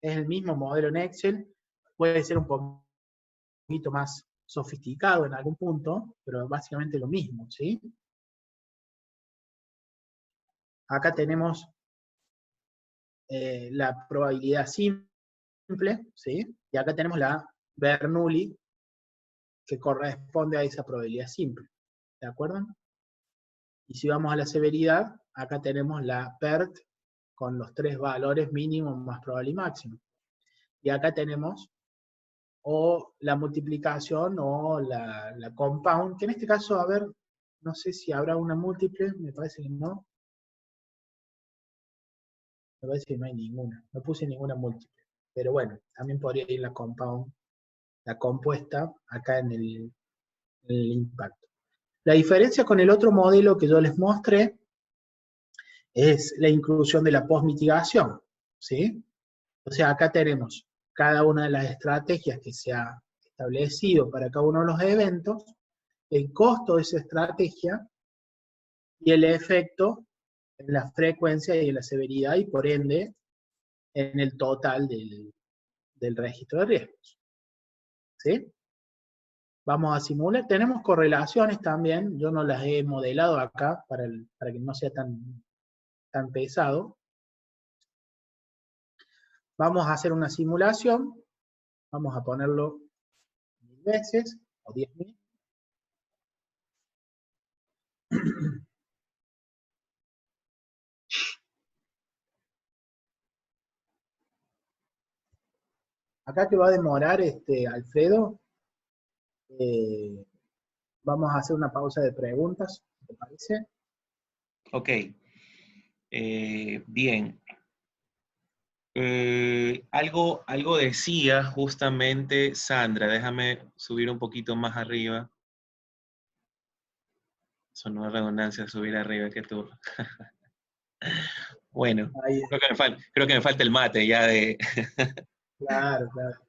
Es el mismo modelo en Excel, puede ser un poquito más sofisticado en algún punto, pero básicamente lo mismo, ¿sí? Acá tenemos la probabilidad simple, ¿sí? Y acá tenemos la Bernoulli, que corresponde a esa probabilidad simple. ¿De acuerdo? Y si vamos a la severidad, acá tenemos la PERT con los 3 valores mínimo, más probable y máximo. Y acá tenemos o la multiplicación o la compound, que en este caso, a ver, no sé si habrá una múltiple, me parece que no. Me parece que no hay ninguna, no puse ninguna múltiple. Pero bueno, también podría ir la compound, la compuesta, acá en el impacto. La diferencia con el otro modelo que yo les mostré es la inclusión de la post-mitigación, ¿sí? O sea, acá tenemos cada una de las estrategias que se ha establecido para cada uno de los eventos, el costo de esa estrategia y el efecto en la frecuencia y en la severidad y por ende en el total del registro de riesgos. ¿Sí? Vamos a simular, tenemos correlaciones también, yo no las he modelado acá para que no sea tan pesado. Vamos a hacer una simulación, vamos a ponerlo 1000 veces o 10.000. Acá que va a demorar, Alfredo, vamos a hacer una pausa de preguntas, ¿te parece? Ok, bien. Algo decía justamente Sandra, déjame subir un poquito más arriba. Sonó redundancia subir arriba, que tú. Bueno, Ahí, creo que me falta el mate ya de... claro, claro.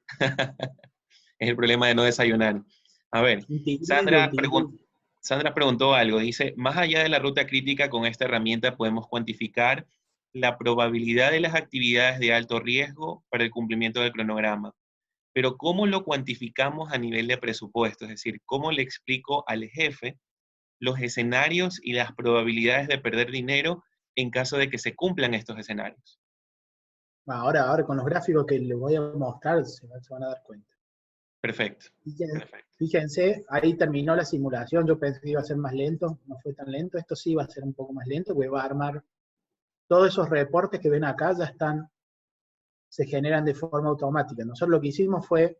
Es el problema de no desayunar. A ver, Un tigrillo, un tigrillo. Sandra preguntó algo, dice, más allá de la ruta crítica, con esta herramienta podemos cuantificar la probabilidad de las actividades de alto riesgo para el cumplimiento del cronograma. Pero ¿cómo lo cuantificamos a nivel de presupuesto? Es decir, ¿cómo le explico al jefe los escenarios y las probabilidades de perder dinero en caso de que se cumplan estos escenarios? Ahora con los gráficos que les voy a mostrar se van a dar cuenta. Perfecto. Fíjense, ahí terminó la simulación, yo pensé que iba a ser más lento, no fue tan lento, esto sí va a ser un poco más lento, porque va a armar, todos esos reportes que ven acá ya están, se generan de forma automática. Nosotros lo que hicimos fue,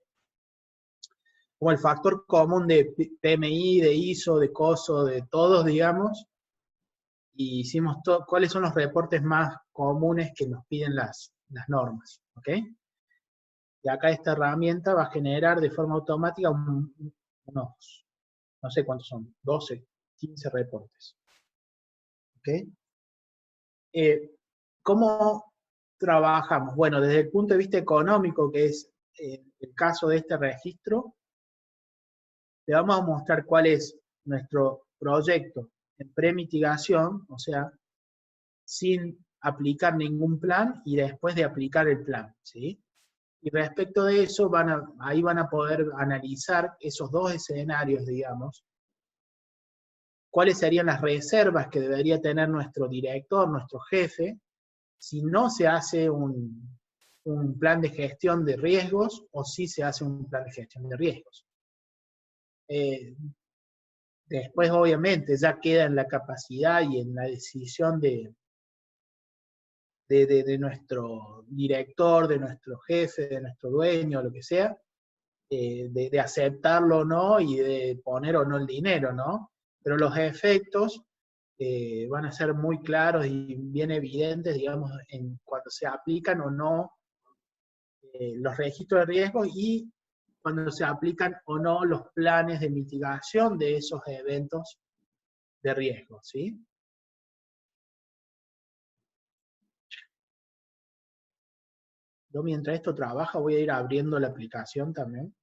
como el factor común de PMI, de ISO, de COSO, de todos, digamos, y hicimos cuáles son los reportes más comunes que nos piden las normas, ¿ok? Y acá esta herramienta va a generar de forma automática unos, no sé cuántos son, 12, 15 reportes. ¿Ok? ¿Cómo trabajamos? Bueno, desde el punto de vista económico, que es el caso de este registro, le vamos a mostrar cuál es nuestro proyecto en premitigación, o sea, sin aplicar ningún plan y después de aplicar el plan, ¿sí? Y respecto de eso, ahí van a poder analizar esos dos escenarios, digamos, cuáles serían las reservas que debería tener nuestro director, nuestro jefe, si no se hace un plan de gestión de riesgos o si se hace un plan de gestión de riesgos. Después, obviamente, ya queda en la capacidad y en la decisión de nuestro director, de nuestro jefe, de nuestro dueño, lo que sea, de aceptarlo o no y de poner o no el dinero, ¿no? Pero los efectos van a ser muy claros y bien evidentes, digamos, en cuando se aplican o no los registros de riesgo y cuando se aplican o no los planes de mitigación de esos eventos de riesgo, ¿sí? Yo mientras esto trabaja voy a ir abriendo la aplicación también.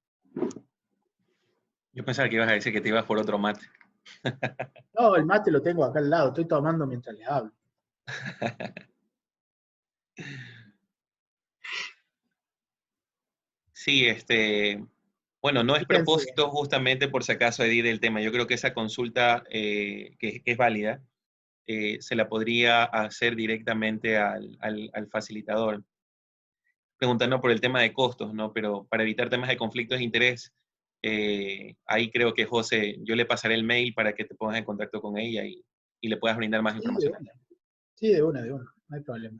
Yo pensaba que ibas a decir que te ibas por otro mate. No, el mate lo tengo acá al lado, estoy tomando mientras les hablo. Sí, bueno, no es Fíjense, propósito justamente por si acaso Edith el tema. Yo creo que esa consulta que es válida, se la podría hacer directamente al facilitador, preguntando por el tema de costos, ¿no? Pero para evitar temas de conflictos de interés, ahí creo que José, yo le pasaré el mail para que te pongas en contacto con ella y le puedas brindar más sí, de información. una. Sí, de una, no hay problema.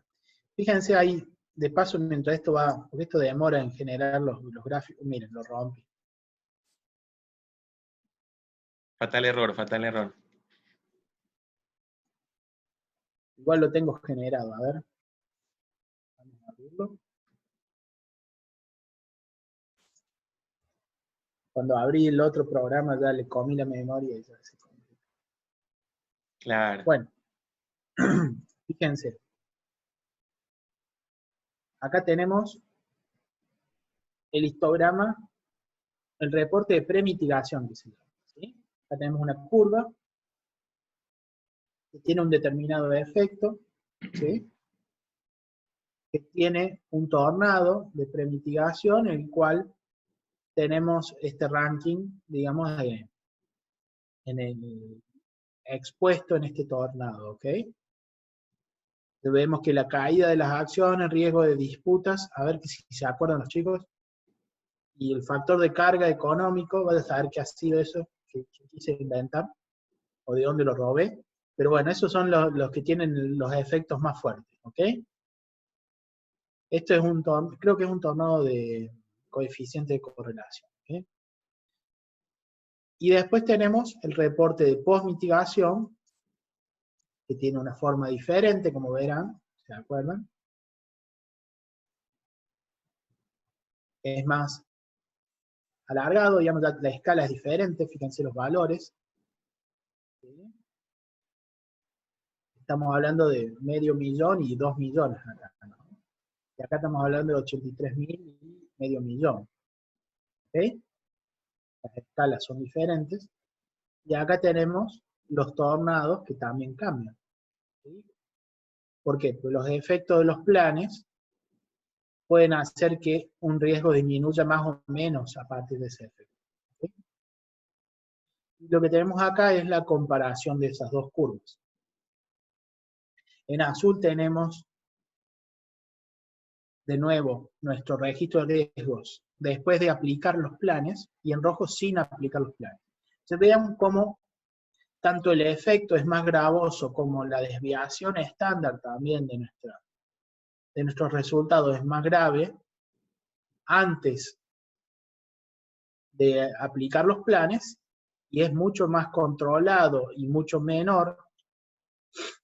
Fíjense ahí, de paso, mientras esto va, porque esto demora en generar los gráficos, miren, lo rompí. Fatal error, fatal error. Igual lo tengo generado, a ver. Vamos a abrirlo. Cuando abrí el otro programa ya le comí la memoria y ya se complica. Claro. Bueno, fíjense. Acá tenemos el histograma, el reporte de premitigación que se llama, ¿sí? Acá tenemos una curva que tiene un determinado efecto, ¿sí? Que tiene un tornado de premitigación, en el cual tenemos este ranking, digamos, en el expuesto en este tornado, ¿ok? Vemos que la caída de las acciones, riesgo de disputas, a ver si se acuerdan los chicos, y el factor de carga económico, vas a saber qué ha sido eso que quise inventar, o de dónde lo robé, pero bueno, esos son los que tienen los efectos más fuertes, ¿ok? Esto es creo que es un tornado coeficiente de correlación. ¿Okay? Y después tenemos el reporte de post-mitigación, que tiene una forma diferente, como verán, ¿se acuerdan? Es más alargado, digamos, la escala es diferente, fíjense los valores. ¿Sí? Estamos hablando de medio millón y 2 millones acá, ¿no? Y acá estamos hablando de 83.000 y medio millón. ¿Okay? Las escalas son diferentes. Y acá tenemos los tornados que también cambian. ¿Sí? ¿Por qué? Pues los efectos de los planes pueden hacer que un riesgo disminuya más o menos a partir de ese efecto. ¿Sí? Lo que tenemos acá es la comparación de esas dos curvas. En azul tenemos, de nuevo, nuestro registro de riesgos después de aplicar los planes, y en rojo sin aplicar los planes. Se vean cómo tanto el efecto es más gravoso como la desviación estándar también de nuestros resultados es más grave antes de aplicar los planes, y es mucho más controlado y mucho menor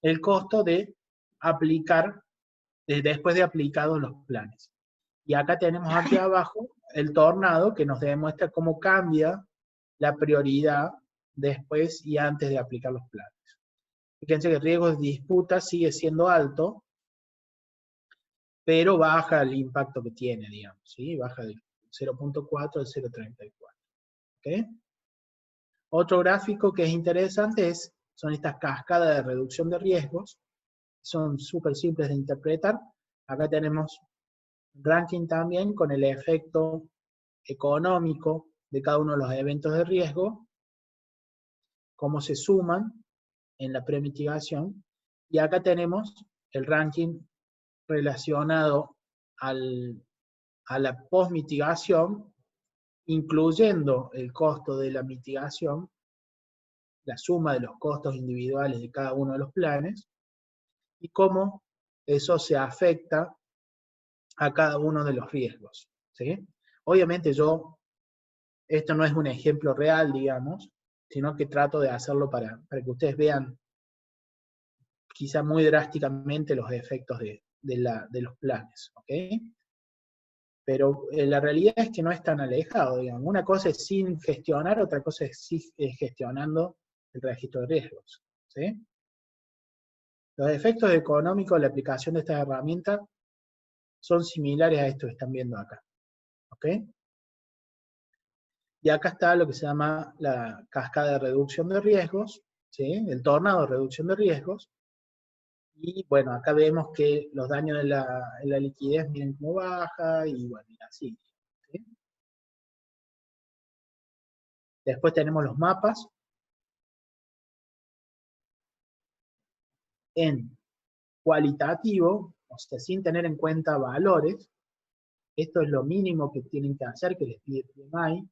el costo de aplicar, después de aplicados los planes. Y acá tenemos aquí abajo el tornado que nos demuestra cómo cambia la prioridad después y antes de aplicar los planes. Fíjense que el riesgo de disputa sigue siendo alto, pero baja el impacto que tiene, digamos, ¿sí? Baja del 0.4 al 0.34. ¿Okay? Otro gráfico que es interesante son estas cascadas de reducción de riesgos. Son súper simples de interpretar. Acá tenemos ranking también con el efecto económico de cada uno de los eventos de riesgo, cómo se suman en la premitigación, y acá tenemos el ranking relacionado a la post-mitigación, incluyendo el costo de la mitigación, la suma de los costos individuales de cada uno de los planes, y cómo eso se afecta a cada uno de los riesgos. ¿Sí? Obviamente esto no es un ejemplo real, digamos, sino que trato de hacerlo para que ustedes vean quizá muy drásticamente los efectos de los planes. ¿Okay? Pero la realidad es que no es tan alejado, digamos. Una cosa es sin gestionar, otra cosa es gestionando el registro de riesgos. ¿Sí? Los efectos económicos de la aplicación de esta herramienta son similares a esto que están viendo acá. ¿Ok? Y acá está lo que se llama la cascada de reducción de riesgos, ¿sí? El tornado de reducción de riesgos. Y bueno, acá vemos que los daños en la liquidez, miren cómo baja, y bueno, y así. ¿Sí? Después tenemos los mapas. En cualitativo, o sea, sin tener en cuenta valores, esto es lo mínimo que tienen que hacer, que les pide PMI.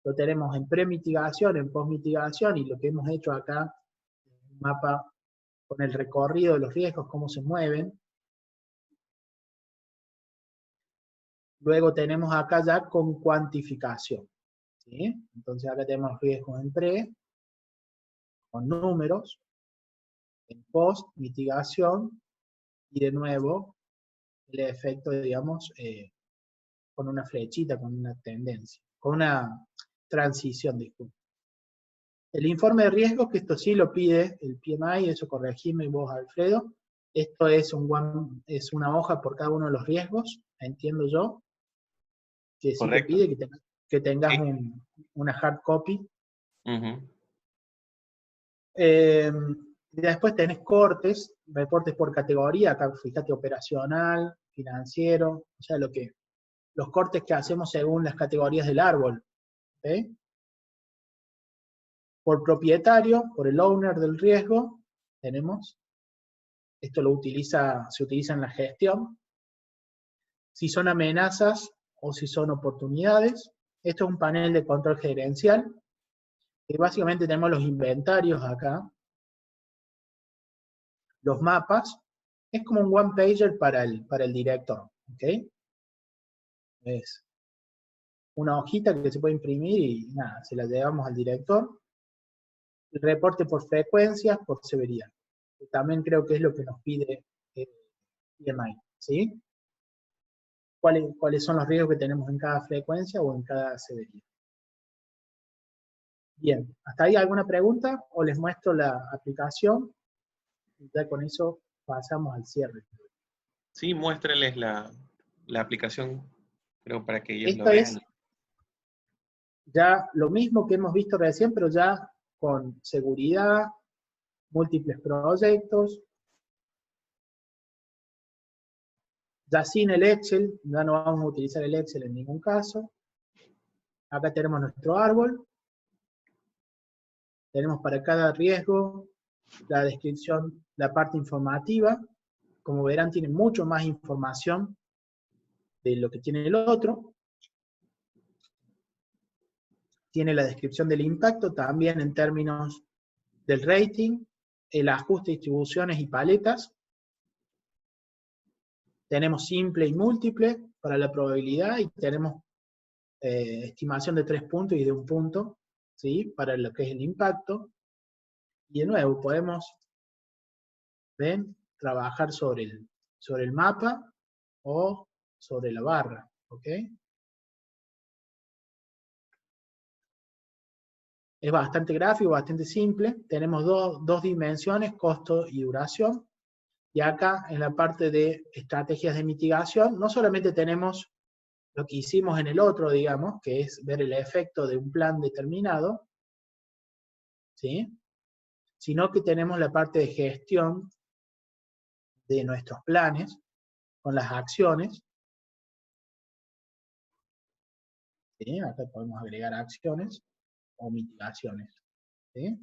Lo tenemos en premitigación, en postmitigación, y lo que hemos hecho acá, un mapa con el recorrido de los riesgos, cómo se mueven. Luego tenemos acá ya con cuantificación. ¿Sí? Entonces acá tenemos riesgos en pre, con números, en post, mitigación, y de nuevo el efecto, digamos, con una flechita, con una tendencia, con una transición, disculpe. El informe de riesgos, que esto sí lo pide el PMI, eso corregime vos, Alfredo. Esto es una hoja por cada uno de los riesgos, entiendo yo, que sí te Correcto. pide que tengas Sí. una hard copy. Uh-huh. Después tenés cortes, reportes por categoría, acá fíjate, operacional, financiero, o sea, los cortes que hacemos según las categorías del árbol. ¿Okay? Por propietario, por el owner del riesgo, tenemos, esto se utiliza en la gestión, si son amenazas o si son oportunidades. Esto es un panel de control gerencial, que básicamente tenemos los inventarios acá, los mapas, es como un one-pager para el director. ¿Okay? Es una hojita que se puede imprimir y nada, se la llevamos al director. El reporte por frecuencias, por severidad. También creo que es lo que nos pide PMI, ¿sí? ¿Cuáles son los riesgos que tenemos en cada frecuencia o en cada severidad? Bien, ¿hasta ahí alguna pregunta? ¿O les muestro la aplicación? Y ya con eso pasamos al cierre. Sí, muéstrales la aplicación, creo, para que ellos lo Esto vean. es ya lo mismo que hemos visto recién, pero ya con seguridad, múltiples proyectos, ya sin el Excel, ya no vamos a utilizar el Excel en ningún caso. Acá tenemos nuestro árbol, tenemos para cada riesgo la descripción, la parte informativa. Como verán, tiene mucho más información de lo que tiene el otro. Tiene la descripción del impacto, también en términos del rating, el ajuste de distribuciones y paletas. Tenemos simple y múltiple para la probabilidad y tenemos estimación de 3 puntos y de 1 punto, ¿sí? Para lo que es el impacto. Y de nuevo, podemos, ¿ven? Trabajar sobre el mapa o sobre la barra, ¿ok? Es bastante gráfico, bastante simple. Tenemos dos dimensiones, costo y duración. Y acá, en la parte de estrategias de mitigación, no solamente tenemos lo que hicimos en el otro, digamos, que es ver el efecto de un plan determinado, ¿sí? Sino que tenemos la parte de gestión de nuestros planes con las acciones. ¿Sí? Acá podemos agregar acciones o mitigaciones. ¿Sí?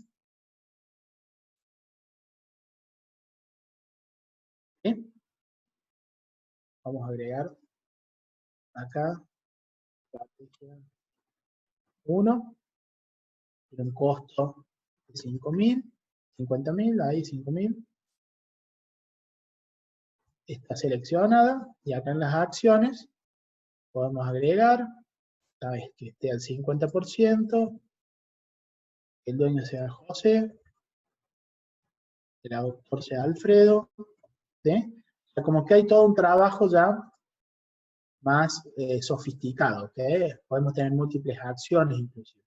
¿Sí? Vamos a agregar acá 1, tiene un costo de 5.000, 50.000, ahí 5.000. Está seleccionada y acá en las acciones podemos agregar, esta vez que esté al 50%, que el dueño sea José, el autor sea Alfredo, ¿sí? O sea, como que hay todo un trabajo ya más sofisticado, ¿ok? Podemos tener múltiples acciones inclusive.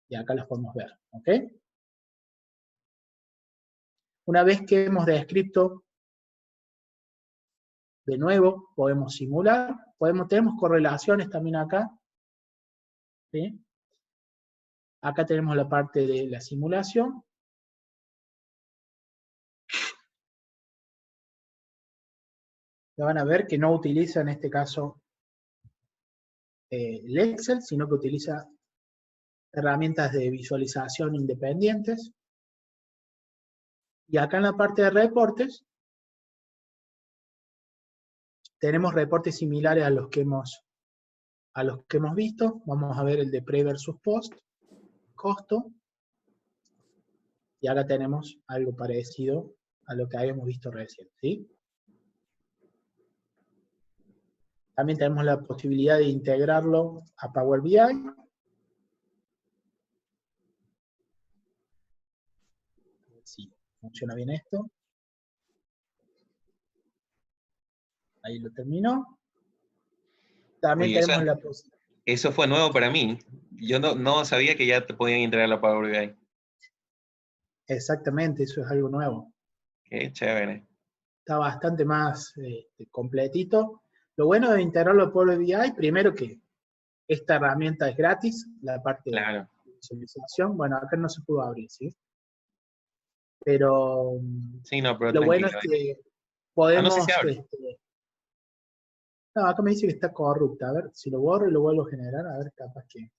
Y acá las podemos ver, ¿ok? Una vez que hemos descrito, de nuevo, podemos simular, tenemos correlaciones también acá, ¿sí? Acá tenemos la parte de la simulación. Ya van a ver que no utiliza en este caso el Excel, sino que utiliza herramientas de visualización independientes. Y acá en la parte de reportes, tenemos reportes similares a los que hemos visto. Vamos a ver el de pre versus post, costo. Y ahora tenemos algo parecido a lo que habíamos visto recién, ¿sí? También tenemos la posibilidad de integrarlo a Power BI. Si funciona bien esto. Ahí lo terminó. También Oye, tenemos la posibilidad. eso fue nuevo para mí. Yo no sabía que ya te podían integrar la Power BI. Exactamente, eso es algo nuevo. Qué chévere. Está bastante más completito. Lo bueno de integrarlo a Power BI, primero que esta herramienta es gratis, la parte Claro. de visualización. Bueno, acá no se pudo abrir, ¿sí? Pero Sí, no, pero lo bueno es tranquilo. que No sé si podemos... abre. no, acá me dice que está corrupta. A ver, si lo borro y lo vuelvo a generar, a ver, capaz que...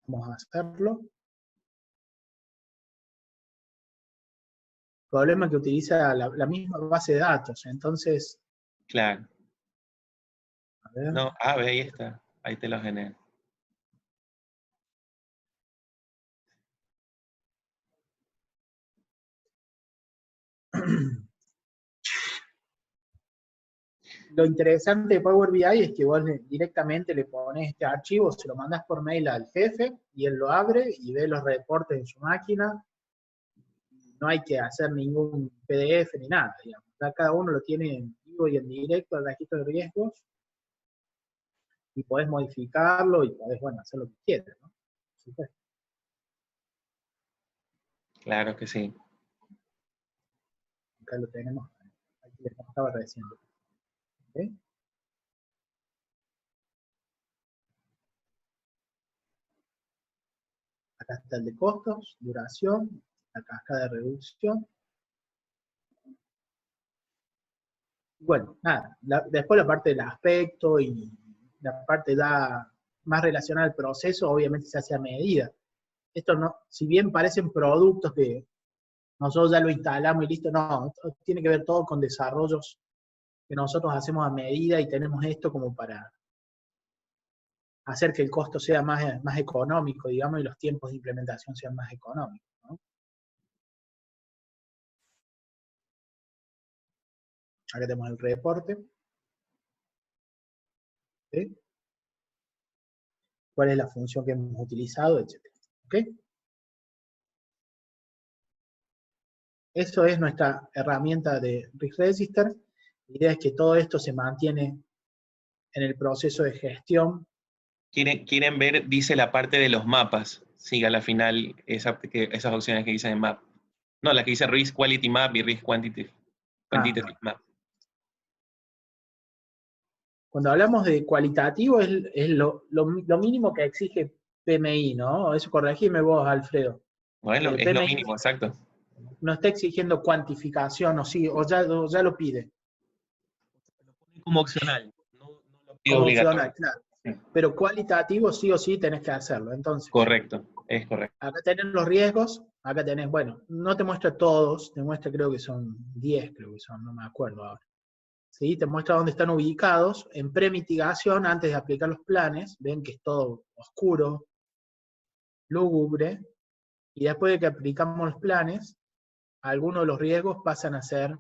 Vamos a hacerlo. El problema es que utiliza la misma base de datos, entonces... Claro. A ver... No, ve, ahí está. Ahí te lo genero. Lo interesante de Power BI es que vos directamente le pones este archivo, se lo mandas por mail al jefe y él lo abre y ve los reportes en su máquina. No hay que hacer ningún PDF ni nada, digamos. Cada uno lo tiene en vivo y en directo el registro de riesgos y podés modificarlo y podés, bueno, hacer lo que quieras, ¿no? Super. Claro que sí. Acá lo tenemos, aquí les mostraba recién. ¿Okay? Acá está el de costos, duración, la cascada de reducción. Bueno, nada, después la parte del aspecto y la parte más relacionada al proceso, obviamente se hace a medida. Esto no, si bien parecen productos que nosotros ya lo instalamos y listo, no, tiene que ver todo con desarrollos que nosotros hacemos a medida y tenemos esto como para hacer que el costo sea más económico, digamos, y los tiempos de implementación sean más económicos, ¿no? Acá tenemos el reporte. ¿Sí? Cuál es la función que hemos utilizado, etc. ¿Ok? Eso es nuestra herramienta de Risk Register. La idea es que todo esto se mantiene en el proceso de gestión. Quieren ver, dice la parte de los mapas. Siga a la final esas opciones que dicen en map. No, la que dice Risk Quality Map y Risk Quantitative Map. Cuando hablamos de cualitativo es lo mínimo que exige PMI, ¿no? Eso corregime vos, Alfredo. Bueno, es lo mínimo, exacto. No está exigiendo cuantificación, o ya lo pide. Como opcional. No lo pide Como obligatorio. opcional, claro. Sí. Pero cualitativo sí o sí tenés que hacerlo. Entonces, correcto, es correcto. Acá tenés los riesgos, acá tenés, bueno, no te muestra todos, te muestra creo que son 10, creo que son, no me acuerdo ahora. ¿Sí? Te muestra dónde están ubicados. En premitigación, antes de aplicar los planes, ven que es todo oscuro, lúgubre, y después de que aplicamos los planes, algunos de los riesgos pasan a ser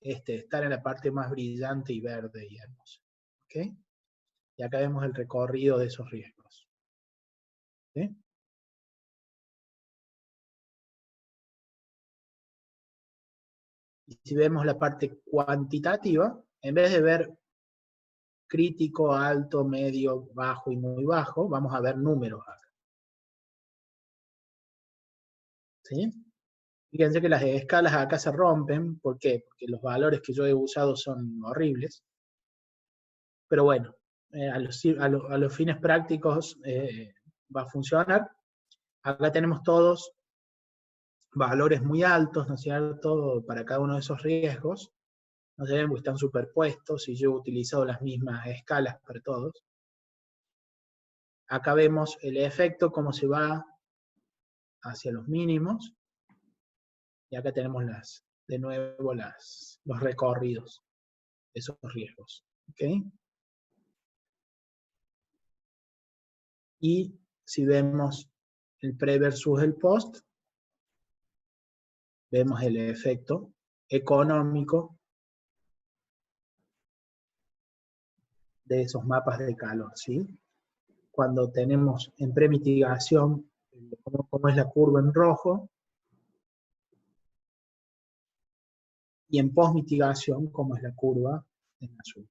estar en la parte más brillante y verde y hermosa. ¿Okay? Y acá vemos el recorrido de esos riesgos. ¿Sí? Y si vemos la parte cuantitativa, en vez de ver crítico, alto, medio, bajo y muy bajo, vamos a ver números acá. ¿Sí? Fíjense que las escalas acá se rompen. ¿Por qué? Porque los valores que yo he usado son horribles. Pero bueno, a los fines prácticos va a funcionar. Acá tenemos todos valores muy altos, ¿no es cierto?, para cada uno de esos riesgos. No se ven porque están superpuestos y yo he utilizado las mismas escalas para todos. Acá vemos el efecto, cómo se va hacia los mínimos. Y acá tenemos de nuevo los recorridos de esos riesgos. ¿Okay? Y si vemos el pre versus el post, vemos el efecto económico de esos mapas de calor, ¿sí? Cuando tenemos en premitigación, como es la curva en rojo, y en post-mitigación, como es la curva en azul.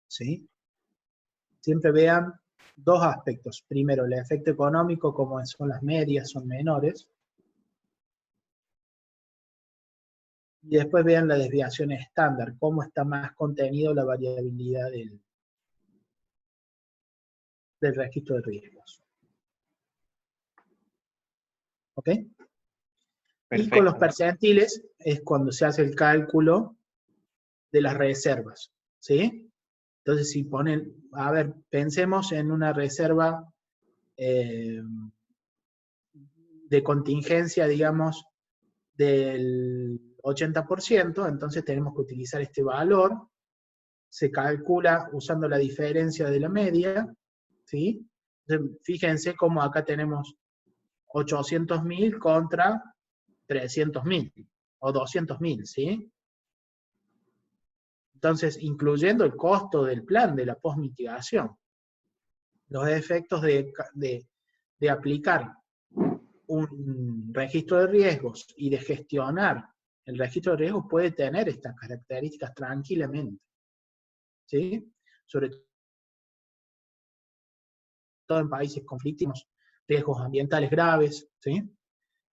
¿Sí? Siempre vean dos aspectos. Primero, el efecto económico, como son las medias, son menores. Y después vean la desviación estándar, cómo está más contenido la variabilidad del registro de riesgos. ¿Ok? Perfecto. Y con los percentiles es cuando se hace el cálculo de las reservas. ¿Sí? Entonces, si ponen, a ver, pensemos en una reserva de contingencia, digamos, del 80%, entonces tenemos que utilizar este valor, se calcula usando la diferencia de la media, ¿sí? Entonces, fíjense cómo acá tenemos 800.000 contra 300.000, o 200.000, ¿sí? Entonces, incluyendo el costo del plan de la posmitigación, los efectos de aplicar un registro de riesgos y de gestionar el registro de riesgos puede tener estas características tranquilamente, ¿sí? Sobre todo en países conflictivos, riesgos ambientales graves, ¿sí?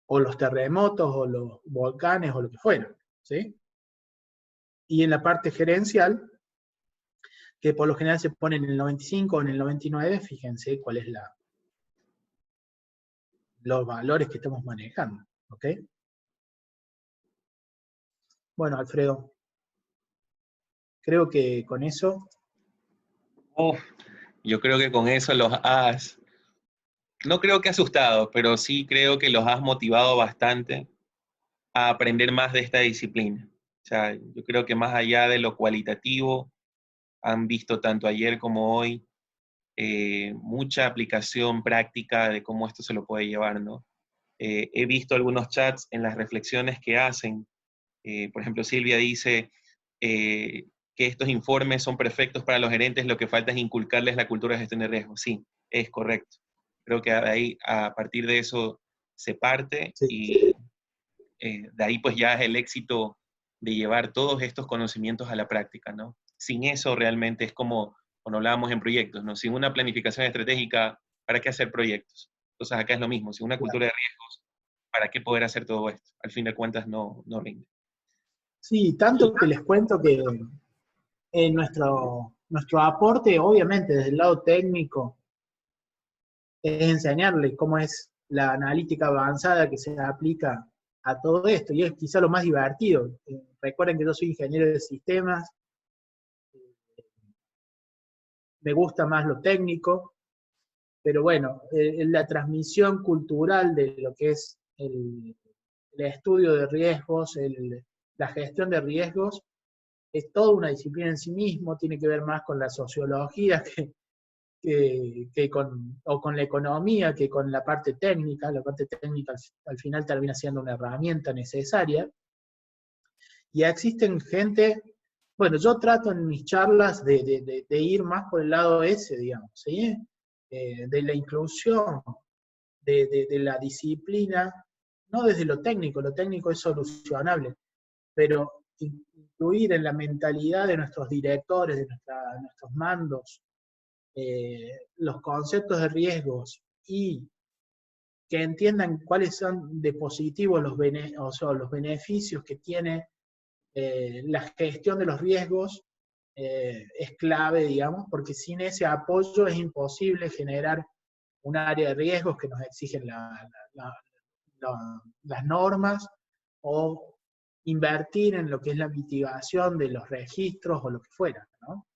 O los terremotos, o los volcanes, o lo que fuera, ¿sí? Y en la parte gerencial, que por lo general se pone en el 95 o en el 99, fíjense cuál es los valores que estamos manejando, ¿ok? Bueno, Alfredo, creo que con eso... Uf, yo creo que con eso los has, no creo que asustado, pero sí creo que los has motivado bastante a aprender más de esta disciplina. O sea, yo creo que más allá de lo cualitativo, han visto tanto ayer como hoy mucha aplicación práctica de cómo esto se lo puede llevar, ¿no? He visto algunos chats en las reflexiones que hacen. Por ejemplo, Silvia dice que estos informes son perfectos para los gerentes, lo que falta es inculcarles la cultura de gestión de riesgos. Sí, es correcto. Creo que ahí, a partir de eso se parte Sí. y de ahí pues ya es el éxito de llevar todos estos conocimientos a la práctica, ¿no? Sin eso realmente es como cuando hablábamos en proyectos, ¿no? Sin una planificación estratégica, ¿para qué hacer proyectos? Entonces acá es lo mismo, sin una cultura de riesgos, ¿para qué poder hacer todo esto? Al fin de cuentas no rinde. Sí, tanto que les cuento que nuestro aporte, obviamente, desde el lado técnico, es enseñarles cómo es la analítica avanzada que se aplica a todo esto, y es quizá lo más divertido. Recuerden que yo soy ingeniero de sistemas, me gusta más lo técnico, pero bueno, la transmisión cultural de lo que es el estudio de riesgos, la gestión de riesgos, es toda una disciplina en sí mismo, tiene que ver más con la sociología o con la economía que con la parte técnica. La parte técnica al final termina siendo una herramienta necesaria. Y existen gente, bueno, yo trato en mis charlas de ir más por el lado ese, digamos, ¿sí? De la inclusión, de la disciplina, no desde lo técnico es solucionable, pero incluir en la mentalidad de nuestros directores, de nuestros mandos, los conceptos de riesgos y que entiendan cuáles son de positivos los beneficios que tiene la gestión de los riesgos, es clave, digamos, porque sin ese apoyo es imposible generar un área de riesgos que nos exigen las normas, o invertir en lo que es la mitigación de los registros o lo que fuera, ¿no?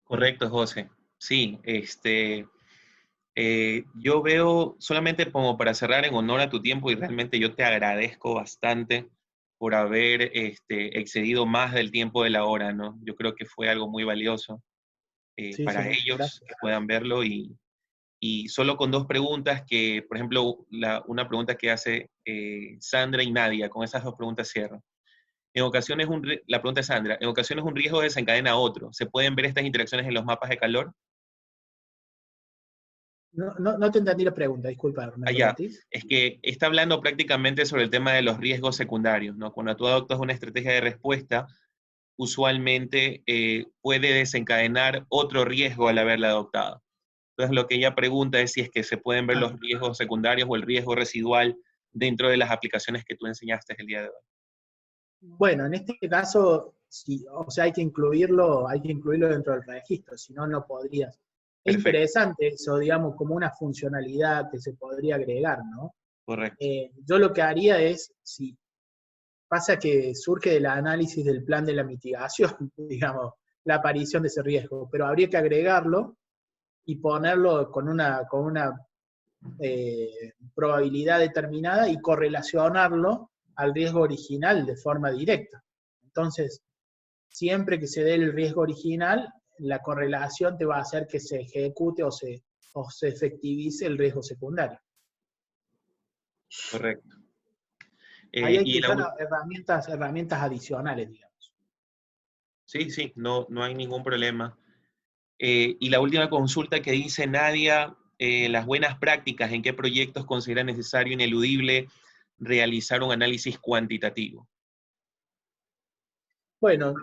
Correcto, José. Sí, yo veo, solamente como para cerrar en honor a tu tiempo, y realmente yo te agradezco bastante por haber excedido más del tiempo de la hora, ¿no? Yo creo que fue algo muy valioso Sí, para sí, ellos gracias. que puedan verlo y solo con dos preguntas que, por ejemplo, una pregunta que hace Sandra y Nadia, con esas dos preguntas cierro. En ocasiones, la pregunta de Sandra, en ocasiones un riesgo desencadena a otro. ¿Se pueden ver estas interacciones en los mapas de calor? No te entendí la pregunta, disculpa, ¿me Allá, repetís? es que está hablando prácticamente sobre el tema de los riesgos secundarios, ¿no? Cuando tú adoptas una estrategia de respuesta, usualmente puede desencadenar otro riesgo al haberla adoptado. Entonces, lo que ella pregunta es si es que se pueden ver los riesgos secundarios o el riesgo residual dentro de las aplicaciones que tú enseñaste el día de hoy. Bueno, en este caso, sí, o sea, hay que incluirlo dentro del registro, si no, no podrías. Es Perfecto, interesante eso, digamos, como una funcionalidad que se podría agregar, ¿no? correcto. Yo lo que haría es, si pasa que surge del análisis del plan de la mitigación, digamos, la aparición de ese riesgo, pero habría que agregarlo y ponerlo con una probabilidad determinada y correlacionarlo al riesgo original de forma directa. Entonces, siempre que se dé el riesgo original, la correlación te va a hacer que se ejecute o se efectivice el riesgo secundario. Correcto. Ahí hay que Y usar herramientas adicionales, digamos. sí, sí, no hay ningún problema. Y la última consulta que dice Nadia, las buenas prácticas, ¿en qué proyectos considera necesario, ineludible, realizar un análisis cuantitativo? Bueno,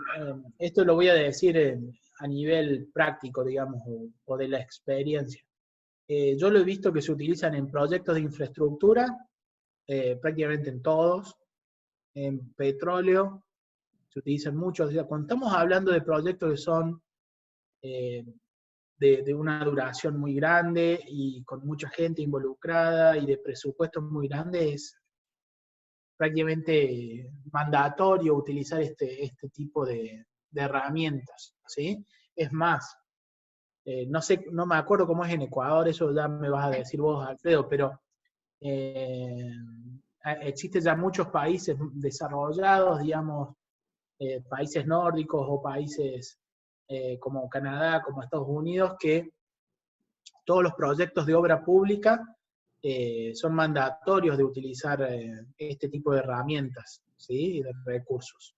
esto lo voy a decir a nivel práctico, digamos, o de la experiencia. Yo lo he visto que se utilizan en proyectos de infraestructura, prácticamente en todos, en petróleo, se utilizan mucho. O sea, cuando estamos hablando de proyectos que son eh, de una duración muy grande y con mucha gente involucrada y de presupuestos muy grandes, es prácticamente mandatorio utilizar este tipo de herramientas, ¿sí? Es más, no sé, no me acuerdo cómo es en Ecuador, eso ya me vas a decir vos, Alfredo, pero eh, existen ya muchos países desarrollados, digamos, países nórdicos o países como Canadá, como Estados Unidos, que todos los proyectos de obra pública son mandatorios de utilizar este tipo de herramientas, ¿sí? Y de recursos.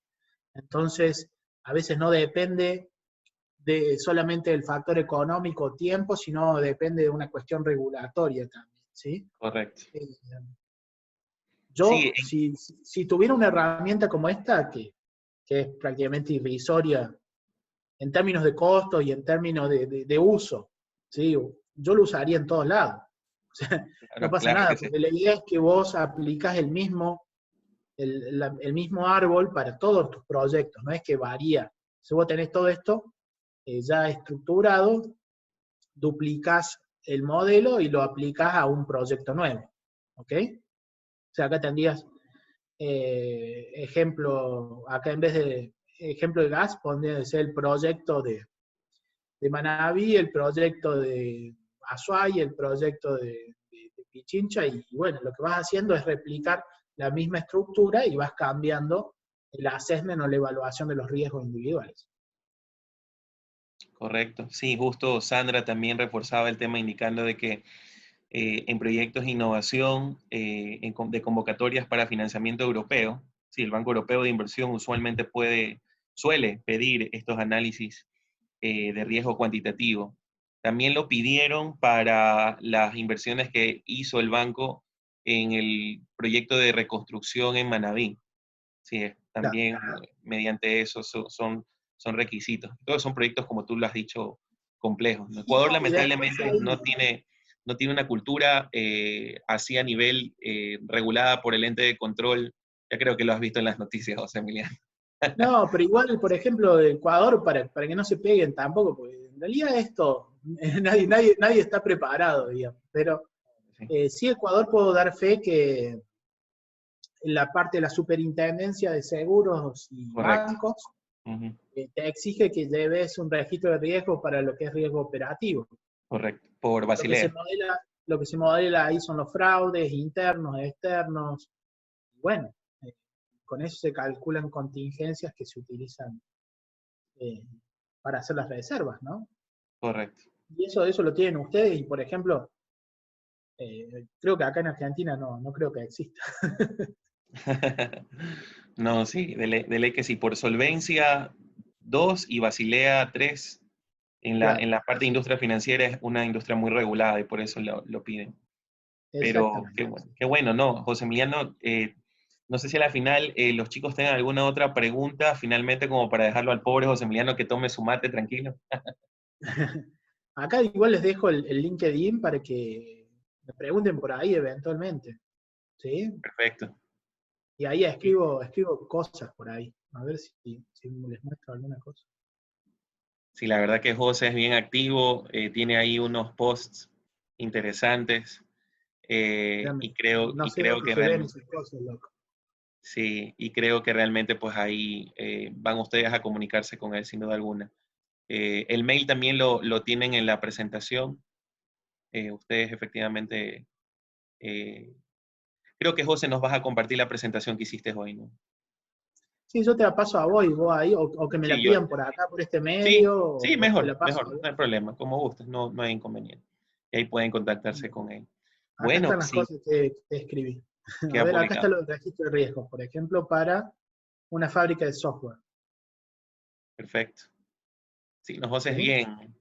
Entonces, a veces no depende de solamente del factor económico o tiempo, sino depende de una cuestión regulatoria también, ¿sí? Correcto. Sí, Yo, si tuviera una herramienta como esta, que es prácticamente irrisoria en términos de costo y en términos de uso, ¿sí? Yo lo usaría en todos lados. O sea, no claro, pasa claro nada, que sí. porque la idea es que vos aplicás el mismo árbol para todos tus proyectos, no es que varía. Si vos tenés todo esto ya estructurado, duplicás el modelo y lo aplicás a un proyecto nuevo. ¿Ok? O sea, acá tendrías ejemplo, acá en vez de ejemplo de gas, pondría ser el proyecto de Manabí, el proyecto de Azuay, el proyecto de Pichincha, y bueno, lo que vas haciendo es replicar la misma estructura y vas cambiando el assessment o la evaluación de los riesgos individuales. Correcto. Sí, justo Sandra también reforzaba el tema indicando de que en proyectos de innovación, de convocatorias para financiamiento europeo, sí, el Banco Europeo de Inversión usualmente suele pedir estos análisis de riesgo cuantitativo. También lo pidieron para las inversiones que hizo el banco en el proyecto de reconstrucción en Manabí. Sí, también mediante eso son requisitos. Todos son proyectos, como tú lo has dicho, complejos. Y Ecuador no, y después lamentablemente no tiene una cultura así a nivel regulada por el ente de control. Ya creo que lo has visto en las noticias, José Emiliano. no, pero igual, por ejemplo, de Ecuador, para que no se peguen tampoco, porque en realidad esto, nadie está preparado, digamos. Pero Sí, sí, Ecuador puedo dar fe que en la parte de la superintendencia de seguros y correcto. bancos, Ujú, te exige que lleves un registro de riesgo para lo que es riesgo operativo. correcto. Por Lo que se Basilea. modela, lo que se modela ahí son los fraudes internos, externos. Bueno, eh, con eso se calculan contingencias que se utilizan eh, para hacer las reservas, ¿no? Correcto. Y eso lo tienen ustedes y, por ejemplo, creo que acá en Argentina no creo que exista. No, sí, de ley que sí. Por Solvencia 2 y Basilea 3 Claro, en la parte de industria financiera es una industria muy regulada y por eso lo piden. Pero exactamente. qué bueno, ¿no? José Emiliano, no sé si a la final los chicos tengan alguna otra pregunta, finalmente como para dejarlo al pobre José Emiliano que tome su mate tranquilo. Acá igual les dejo el LinkedIn para que me pregunten por ahí eventualmente, ¿sí? Perfecto. Y ahí escribo cosas por ahí, a ver si les muestro alguna cosa. Sí, la verdad que José es bien activo, tiene ahí unos posts interesantes No y sé creo dónde que se ven realmente, esas cosas, loco. sí, y creo que realmente pues ahí van ustedes a comunicarse con él sin duda alguna. El mail también lo tienen en la presentación. Ustedes efectivamente, eh, creo que José nos vas a compartir la presentación que hiciste hoy, ¿no? Sí, yo te la paso a vos y vos ahí, o que me la Sí, yo, pidan por acá, por este sí, medio, sí, o te mejor, la paso a mejor, vos. no hay problema, como gustes, no hay inconveniente. Y ahí pueden contactarse con él. Acá Bueno, están las sí, cosas que escribí. ¿Qué A ha ver, acá está publicado? el registro de riesgos, por ejemplo, para una fábrica de software. Perfecto. Sí, no, José es ¿Sí? bien.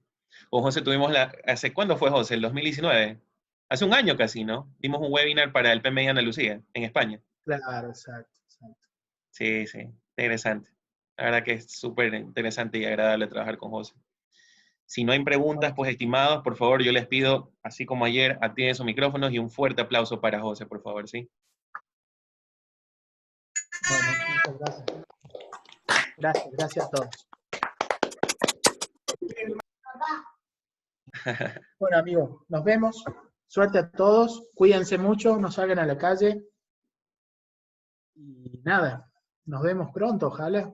Con José tuvimos ¿hace cuándo fue José? ¿El 2019? Hace un año casi, ¿no? Dimos un webinar para el PMI Andalucía, en España. Claro, exacto, exacto. Sí, sí, interesante. La verdad que es súper interesante y agradable trabajar con José. Si no hay preguntas, Bueno, pues estimados, por favor, yo les pido, así como ayer, activen sus micrófonos y un fuerte aplauso para José, por favor, ¿sí? bueno, muchas gracias. Gracias, gracias a todos. Bueno, amigos, nos vemos. Suerte a todos. Cuídense mucho, no salgan a la calle. Y nada, nos vemos pronto, ojalá.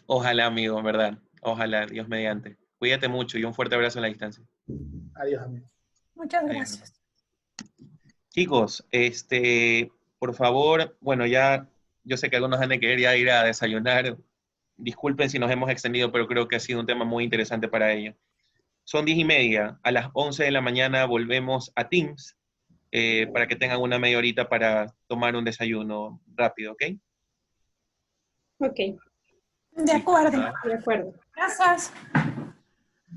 Ojalá, amigo, en verdad. Ojalá, Dios mediante. Cuídate mucho y un fuerte abrazo en la distancia. Adiós, amigos. Muchas Adiós. gracias. Chicos, por favor, bueno, ya yo sé que algunos han de querer ya ir a desayunar. Disculpen si nos hemos extendido, pero creo que ha sido un tema muy interesante para ellos. Son 10:30. A las 11 de la mañana volvemos a Teams para que tengan una media horita para tomar un desayuno rápido, ¿ok? Ok, De Listo. acuerdo. de acuerdo. Gracias.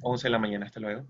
11 de la mañana. Hasta luego.